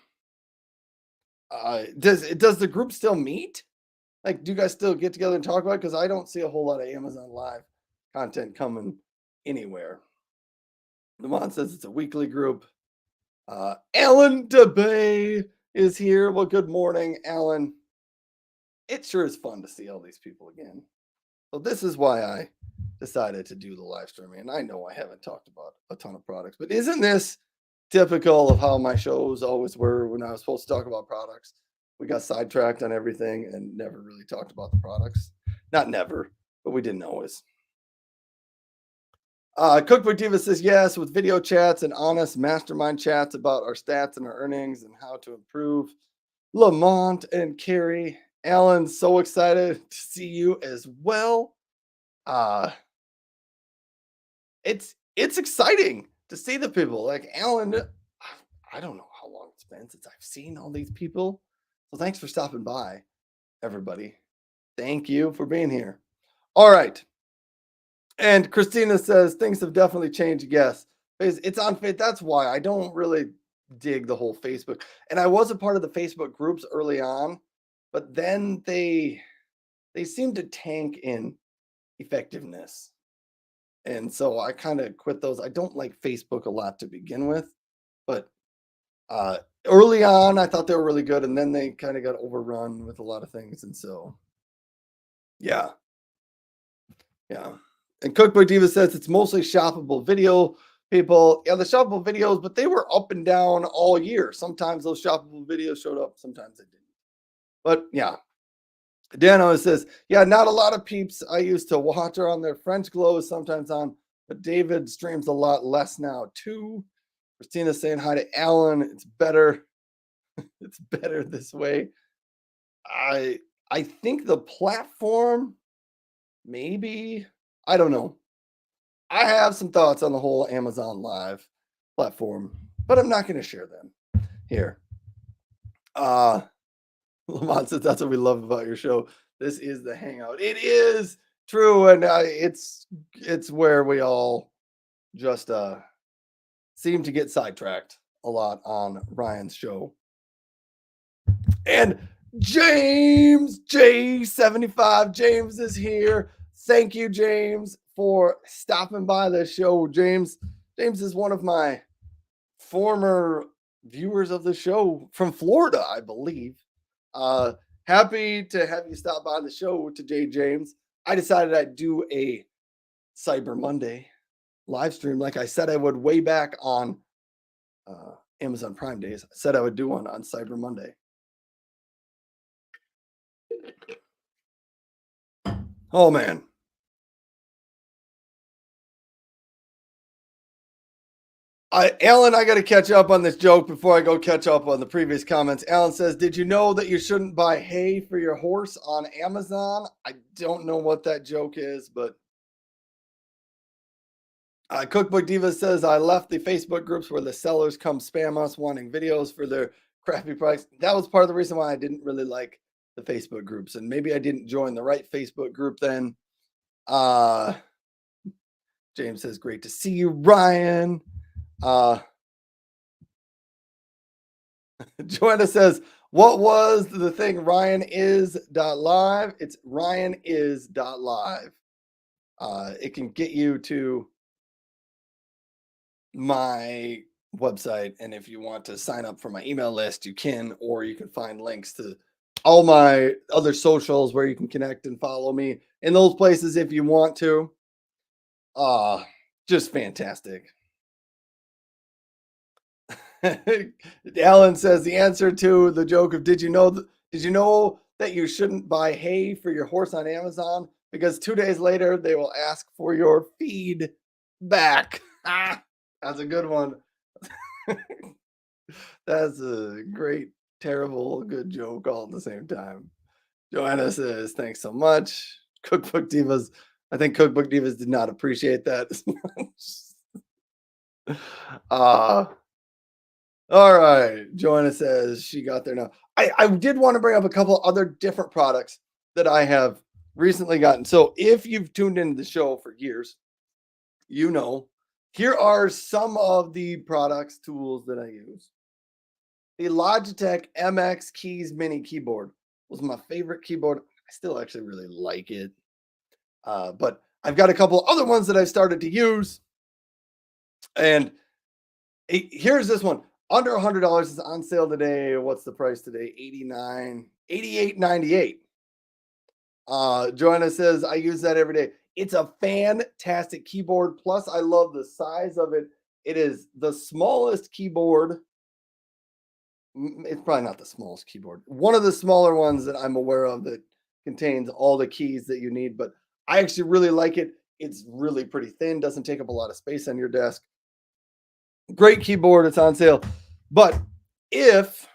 A: Does the group still meet? Like, do you guys still get together and talk about it? Because I don't see a whole lot of Amazon Live content coming anywhere. Lamont says it's a weekly group. Alan DeBay is here. Well, good morning, Alan. It sure is fun to see all these people again. So this is why I decided to do the live streaming. And I know I haven't talked about a ton of products, but isn't this typical of how my shows always were when I was supposed to talk about products? We got sidetracked on everything and never really talked about the products. Not never, but we didn't always. Cookbook Diva says yes, with video chats and honest mastermind chats about our stats and our earnings and how to improve. Lamont and Carrie, Alan, so excited to see you as well. It's exciting to see the people like Alan. I don't know how long it's been since I've seen all these people. So thanks for stopping by, everybody. Thank you for being here. All right. And Christina says things have definitely changed. Yes, it's on Facebook. That's why I don't really dig the whole Facebook. And I was a part of the Facebook groups early on, but then they seem to tank in effectiveness. And so I kind of quit those. I don't like Facebook a lot to begin with, but early on I thought they were really good, and then they kind of got overrun with a lot of things. And so yeah. And Cookbook Diva says it's mostly shoppable video people. Yeah, the shoppable videos, but they were up and down all year. Sometimes those shoppable videos showed up, sometimes they didn't. But yeah. Dano says, yeah, not a lot of peeps I used to watch her on their French glows sometimes on, but David streams a lot less now too. Christina's saying hi to Alan. It's better. It's better this way. I think the platform, maybe. I don't know. I have some thoughts on the whole Amazon Live platform, but I'm not going to share them here. Lamont says that's what we love about your show. This is the hangout. It is true, and it's where we all just seem to get sidetracked a lot on Ryan's show. And James J75, James is here. Thank you, James, for stopping by the show. James is one of my former viewers of the show from Florida, I believe. Happy to have you stop by the show today, James. I decided I'd do a Cyber Monday live stream like I said I would way back on Amazon Prime days. I said I would do one on Cyber Monday. Oh, man. Alan, I got to catch up on this joke before I go catch up on the previous comments. Alan says, did you know that you shouldn't buy hay for your horse on Amazon? I don't know what that joke is, but Cookbook Diva says, I left the Facebook groups where the sellers come spam us wanting videos for their crappy price. That was part of the reason why I didn't really like the Facebook groups, and maybe I didn't join the right Facebook group then. James says, great to see you, Ryan. Joanna says, what was the thing? RyanIs.live. It's RyanIs.live. It can get you to my website. And if you want to sign up for my email list, you can, or you can find links to all my other socials where you can connect and follow me in those places if you want to. Uh, just fantastic. Alan says the answer to the joke of did you know that you shouldn't buy hay for your horse on Amazon because 2 days later they will ask for your feed back. Ah, that's a good one. That's a great, terrible, good joke all at the same time. Joanna says, thanks so much. Cookbook Divas. I think Cookbook Divas did not appreciate that as much. Uh, all right. Joanna says she got there now. I did want to bring up a couple other different products that I have recently gotten. So if you've tuned into the show for years, you know, here are some of the products, tools that I use. The Logitech MX Keys Mini keyboard was my favorite keyboard. I still actually really like it. But I've got a couple other ones that I've started to use. And here's this one. Under $100 is on sale today. What's the price today? 88.98. Joanna says, I use that every day. It's a fantastic keyboard. Plus, I love the size of it. It is the smallest keyboard. It's probably not the smallest keyboard. One of the smaller ones that I'm aware of that contains all the keys that you need, but I actually really like it. It's really pretty thin, doesn't take up a lot of space on your desk. Great keyboard. It's on sale. But if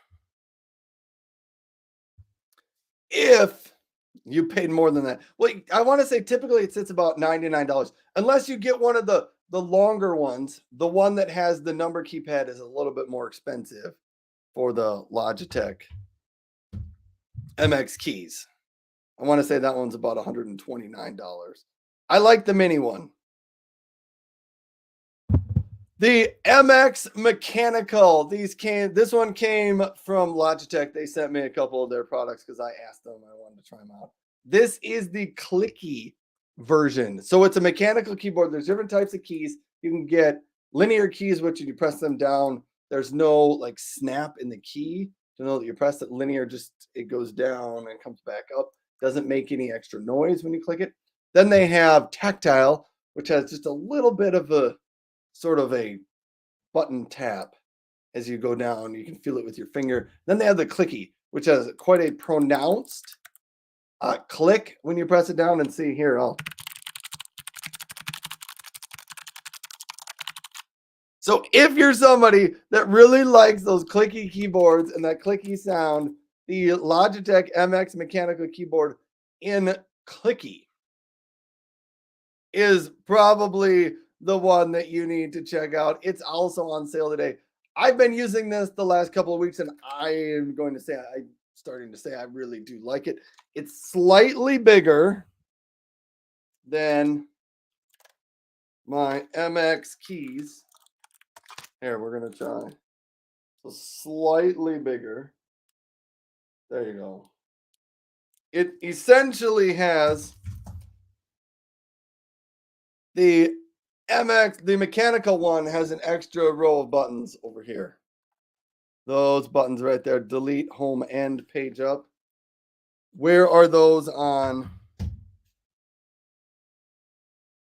A: you paid more than that, well, I want to say typically it sits about $99, unless you get one of the longer ones. The one that has the number keypad is a little bit more expensive for the Logitech MX keys. I want to say that one's about $129. I like the mini one. The MX Mechanical. This one came from Logitech. They sent me a couple of their products because I asked them. I wanted to try them out. This is the clicky version. So it's a mechanical keyboard. There's different types of keys. You can get linear keys, which you press them down. There's no like snap in the key to know that you press it. Linear, just it goes down and comes back up. Doesn't make any extra noise when you click it. Then they have tactile, which has just a little bit of a sort of a button tap as you go down. You can feel it with your finger. Then they have the clicky, which has quite a pronounced click when you press it down. And see here, so if you're somebody that really likes those clicky keyboards and that clicky sound, the Logitech MX mechanical keyboard in clicky is probably the one that you need to check out. It's also on sale today. I've been using this the last couple of weeks, and I'm starting to say I really do like it. It's slightly bigger than my MX keys. Here, we're gonna try. So slightly bigger. There you go. It essentially has the the mechanical one has an extra row of buttons over here. Those buttons right there, delete, home, and page up. Where are those on?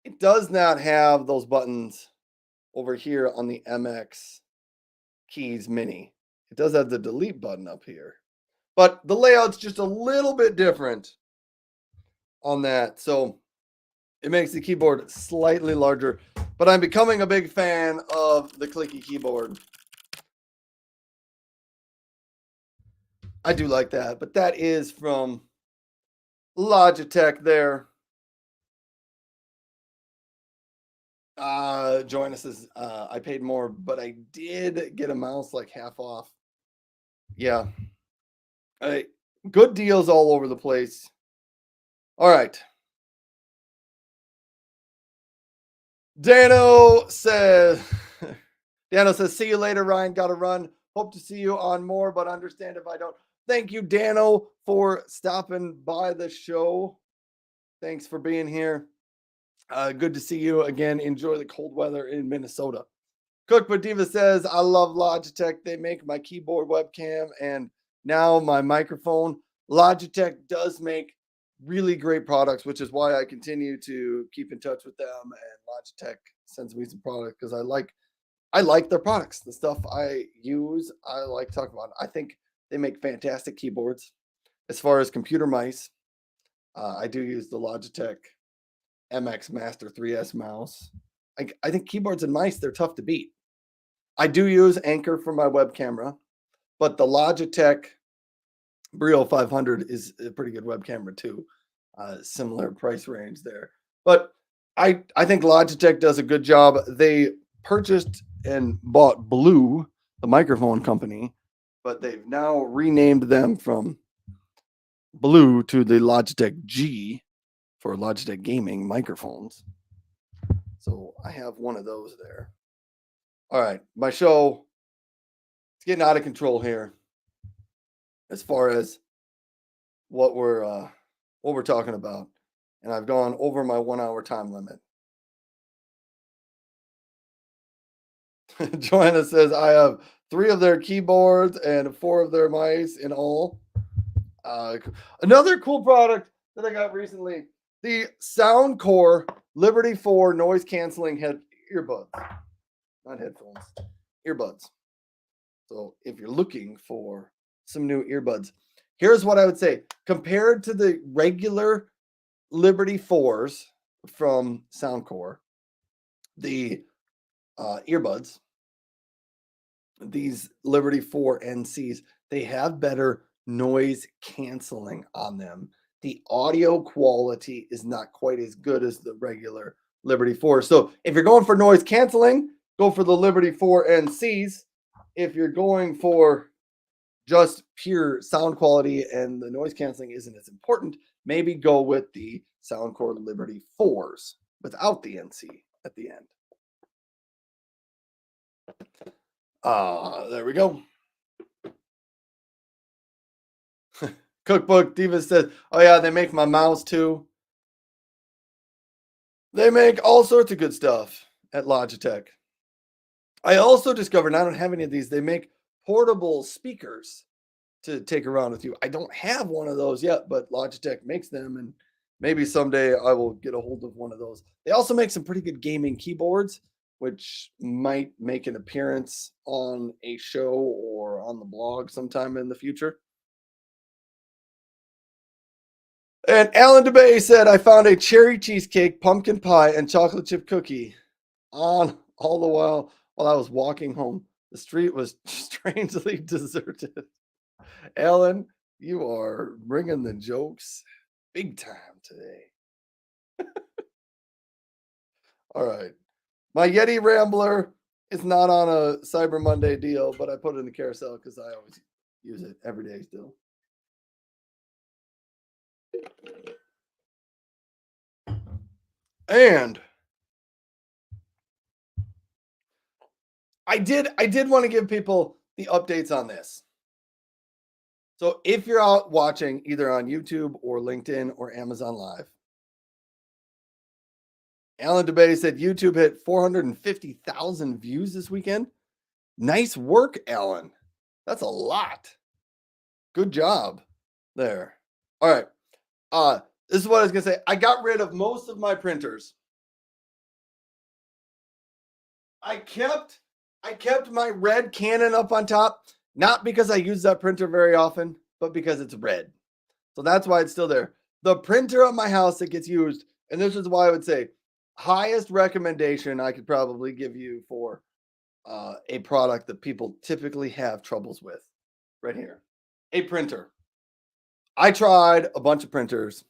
A: It does not have those buttons over here on the MX Keys Mini. It does have the delete button up here, but the layout's just a little bit different on that. So it makes the keyboard slightly larger, but I'm becoming a big fan of the clicky keyboard. I do like that, but that is from Logitech there. Joanna says, I paid more, but I did get a mouse like half off. Yeah. Good deals all over the place. All right. Dano says, see you later, Ryan. Got to run. Hope to see you on more, but understand if I don't. Thank you, Dano, for stopping by the show. Thanks for being here. Good to see you again. Enjoy the cold weather in Minnesota. Cookbook Diva says, I love Logitech. They make my keyboard, webcam, and now my microphone. Logitech does make really great products, which is why I continue to keep in touch with them. And Logitech sends me some product because I like their products. The stuff I use, I like talking about. I think they make fantastic keyboards. As far as computer mice, I do use the Logitech MX Master 3S mouse. I think keyboards and mice, they're tough to beat. I do use Anchor for my web camera, but the Logitech Brio 500 is a pretty good web camera too. Similar price range there. But I think Logitech does a good job. They purchased and bought Blue, the microphone company, but they've now renamed them from Blue to the Logitech G for Logitech gaming microphones. So I have one of those there. All right, my show, it's getting out of control here as far as what we're talking about, and I've gone over my 1 hour time limit. Joanna says I have 3 of their keyboards and 4 of their mice in all. Another cool product that I got recently, the Soundcore Liberty 4 noise canceling earbuds. Not headphones, earbuds. So if you're looking for some new earbuds, here's what I would say. Compared to the regular Liberty 4s from Soundcore, the earbuds, these Liberty 4 NCs, they have better noise canceling on them. The audio quality is not quite as good as the regular Liberty 4. So if you're going for noise canceling, go for the Liberty 4 NCs. If you're going for just pure sound quality and the noise canceling isn't as important, maybe go with the Soundcore Liberty 4s without the NC at the end. There we go. Cookbook Diva says, oh yeah, they make my mouse too. They make all sorts of good stuff at Logitech. I also discovered, and I don't have any of these, they make portable speakers to take around with you. I don't have one of those yet, but Logitech makes them, and maybe someday I will get a hold of one of those. They also make some pretty good gaming keyboards, which might make an appearance on a show or on the blog sometime in the future. And Alan DeBay said, I found a cherry cheesecake, pumpkin pie, and chocolate chip cookie on all the while I was walking home. The street was strangely deserted. Alan, you are bringing the jokes big time today. All right. My Yeti Rambler is not on a Cyber Monday deal, but I put it in the carousel because I always use it every day still. And I did want to give people the updates on this. So if you're out watching either on YouTube or LinkedIn or Amazon Live, Alan DeBay said YouTube hit 450,000 views this weekend. Nice work, Alan. That's a lot. Good job there. All right. This is what I was going to say. I got rid of most of my printers. I kept my red Canon up on top, not because I use that printer very often, but because it's red. So that's why it's still there. The printer at my house that gets used, and this is why I would say highest recommendation I could probably give you for a product that people typically have troubles with right here, a printer. I tried a bunch of printers.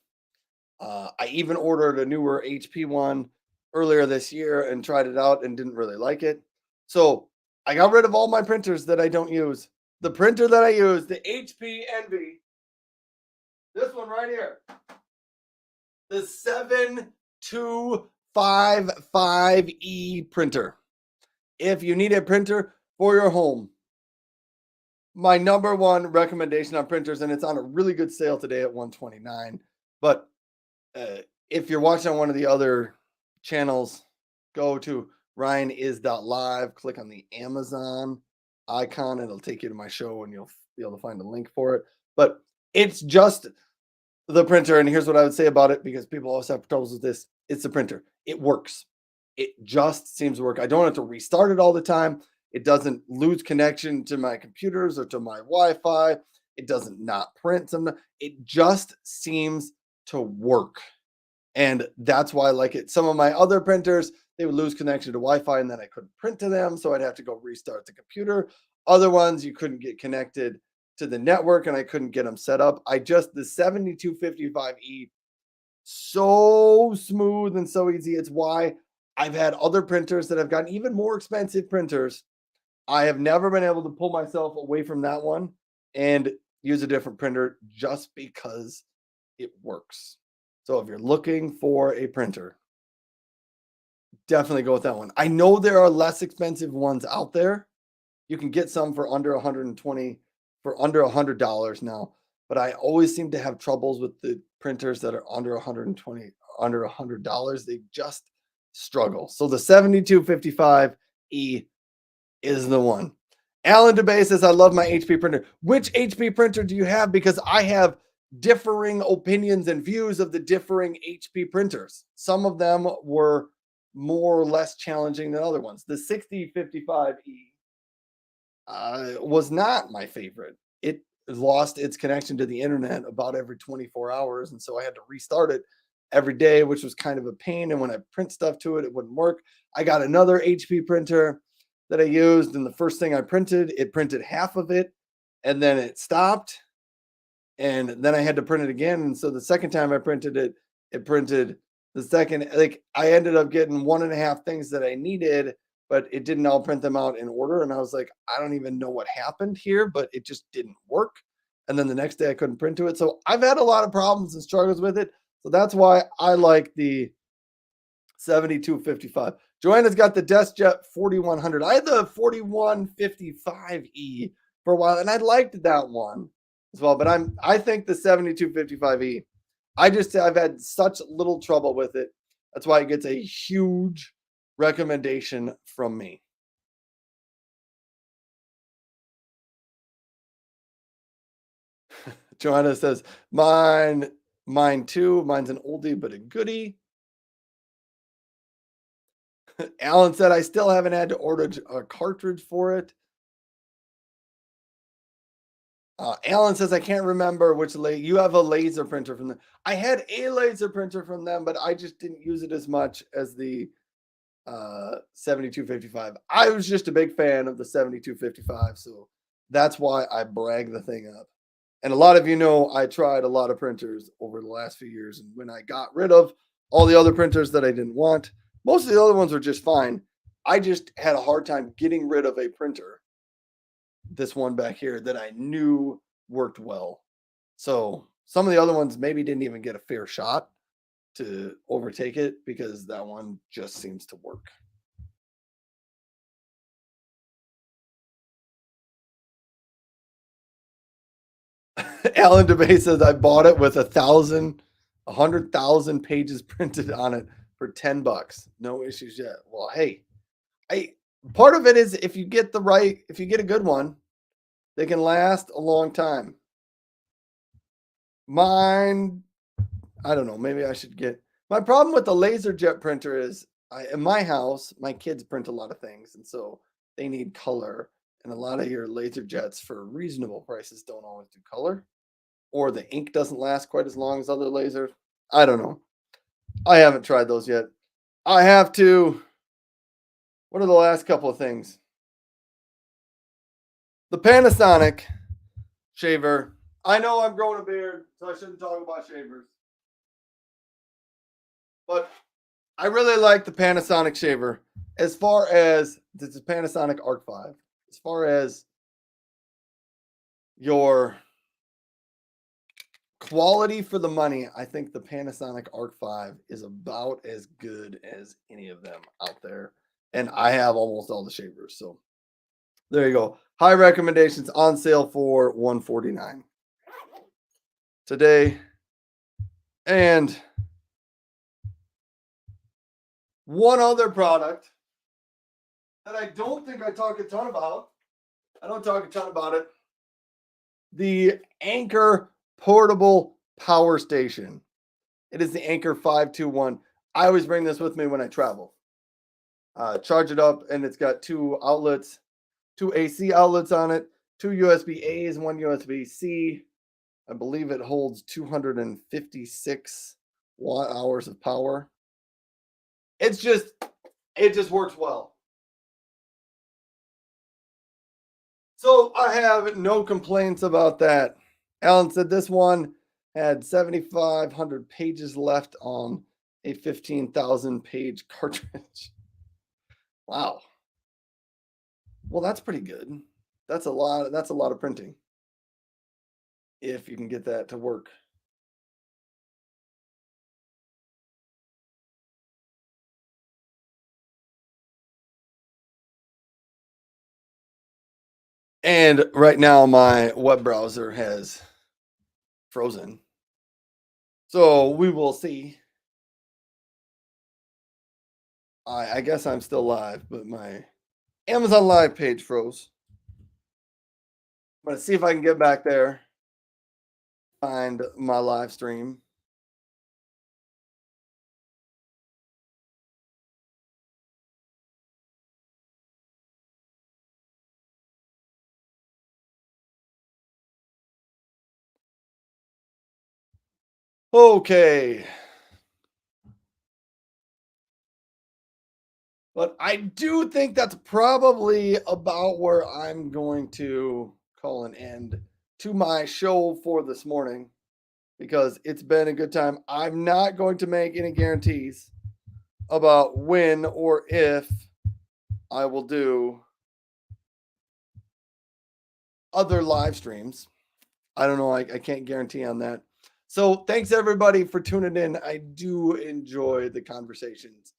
A: I even ordered a newer HP one earlier this year and tried it out and didn't really like it. So I got rid of all my printers that I don't use. The printer that I use, the HP Envy, this one right here, the 7255E printer. If you need a printer for your home, my number one recommendation on printers, and it's on a really good sale today at $129. But if you're watching on one of the other channels, go to ryanis.live. Click on the Amazon icon. It'll take you to my show and you'll be able to find a link for it. But it's just the printer. And here's what I would say about it because people always have troubles with this. It's the printer. It works. It just seems to work. I don't have to restart it all the time. It doesn't lose connection to my computers or to my Wi-Fi. It doesn't not print. It just seems to work. And that's why I like it. Some of my other printers, they would lose connection to Wi-Fi and then I couldn't print to them. So I'd have to go restart the computer. Other ones, you couldn't get connected to the network and I couldn't get them set up. The 7255E, so smooth and so easy. It's why I've had other printers that have gotten even more expensive printers. I have never been able to pull myself away from that one and use a different printer just because it works. So if you're looking for a printer, definitely go with that one. I know there are less expensive ones out there. You can get some for under 120 for under $100 now, but I always seem to have troubles with the printers that are under 120 under $100. They just struggle. So the 7255E is the one. Alan DeBay says, I love my HP printer. Which HP printer do you have? Because I have differing opinions and views of the differing HP printers. Some of them were more or less challenging than other ones. The 6055E was not my favorite. It lost its connection to the internet about every 24 hours. And so I had to restart it every day, which was kind of a pain. And when I print stuff to it, it wouldn't work. I got another HP printer that I used. And the first thing I printed, it printed half of it and then it stopped. And then I had to print it again. And so the second time I printed it, it printed the second. Like I ended up getting 1.5 things that I needed, but it didn't all print them out in order. And I was like, I don't even know what happened here, but it just didn't work. And then the next day I couldn't print to it. So I've had a lot of problems and struggles with it. So that's why I like the 7255. Joanna's got the DeskJet 4100. I had the 4155E for a while, and I liked that one as well. But I think the 7255E. I've had such little trouble with it. That's why it gets a huge recommendation from me. Joanna says, mine too. Mine's an oldie, but a goodie. Alan said, I still haven't had to order a cartridge for it. Alan says, I can't remember which you have a laser printer from them. I had a laser printer from them, but I just didn't use it as much as the 7255. I was just a big fan of the 7255, so that's why I brag the thing up. And a lot of you know I tried a lot of printers over the last few years, and when I got rid of all the other printers that I didn't want, most of the other ones were just fine. I just had a hard time getting rid of a printer, this one back here, that I knew worked well. So some of the other ones maybe didn't even get a fair shot to overtake it because that one just seems to work. Alan DeBay says I bought it with 100,000 pages printed on it for $10. No issues yet. Well, hey, part of it is if you get a good one, they can last a long time. Mine, I don't know. Maybe I should get. My problem with the LaserJet printer is, in my house, my kids print a lot of things, and so they need color. And a lot of your LaserJets for reasonable prices don't always do color, or the ink doesn't last quite as long as other lasers. I don't know. I haven't tried those yet. I have to. What are the last couple of things? The Panasonic shaver. I know I'm growing a beard, so I shouldn't talk about shavers. But I really like the Panasonic shaver. As far as this is Panasonic Arc 5. As far as your quality for the money, I think the Panasonic Arc 5 is about as good as any of them out there. And I have almost all the shavers. So there you go. High recommendations on sale for $149 today. And one other product that I don't think I talk a ton about. I don't talk a ton about it. The Anchor Portable Power Station. It is the Anchor 521. I always bring this with me when I travel. Charge it up, and it's got two outlets, two AC outlets on it, two USB A's, one USB C. I believe it holds 256 watt hours of power. It just works well. So I have no complaints about that. Alan said this one had 7,500 pages left on a 15,000 page cartridge. Wow. Well, that's pretty good. That's a lot of printing. If you can get that to work. And right now my web browser has frozen. So we will see. I guess I'm still live, but my Amazon Live page froze. I'm going to see if I can get back there, find my live stream. Okay. But I do think that's probably about where I'm going to call an end to my show for this morning because it's been a good time. I'm not going to make any guarantees about when or if I will do other live streams. I don't know. I can't guarantee on that. So thanks everybody for tuning in. I do enjoy the conversations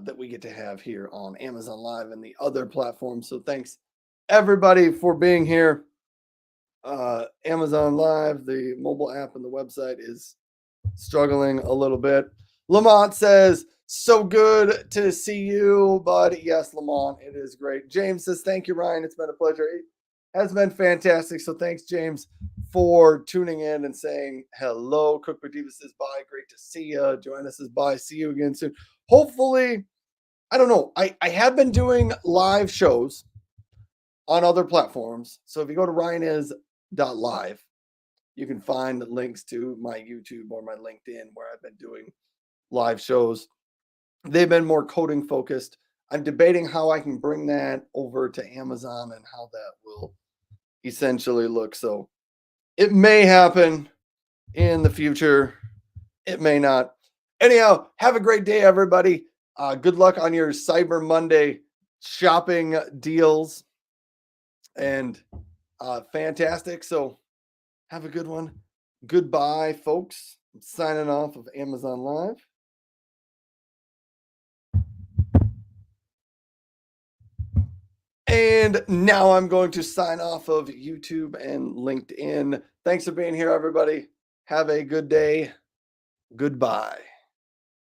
A: that we get to have here on Amazon Live and the other platforms. So thanks everybody for being here. Amazon Live, the mobile app and the website is struggling a little bit. Lamont says, so good to see you, bud. Yes, Lamont, it is great. James says, thank you, Ryan. It's been a pleasure. It has been fantastic. So thanks, James, for tuning in and saying hello. Cookbook Diva says, bye. Great to see you. Joanna says, bye. See you again soon. Hopefully, I don't know. I have been doing live shows on other platforms. So if you go to ryanis.live, you can find links to my YouTube or my LinkedIn where I've been doing live shows. They've been more coding focused. I'm debating how I can bring that over to Amazon and how that will essentially look. So it may happen in the future. It may not. Anyhow, have a great day, everybody. Good luck on your Cyber Monday shopping deals. And fantastic. So have a good one. Goodbye, folks. I'm signing off of Amazon Live. And now I'm going to sign off of YouTube and LinkedIn. Thanks for being here, everybody. Have a good day. Goodbye.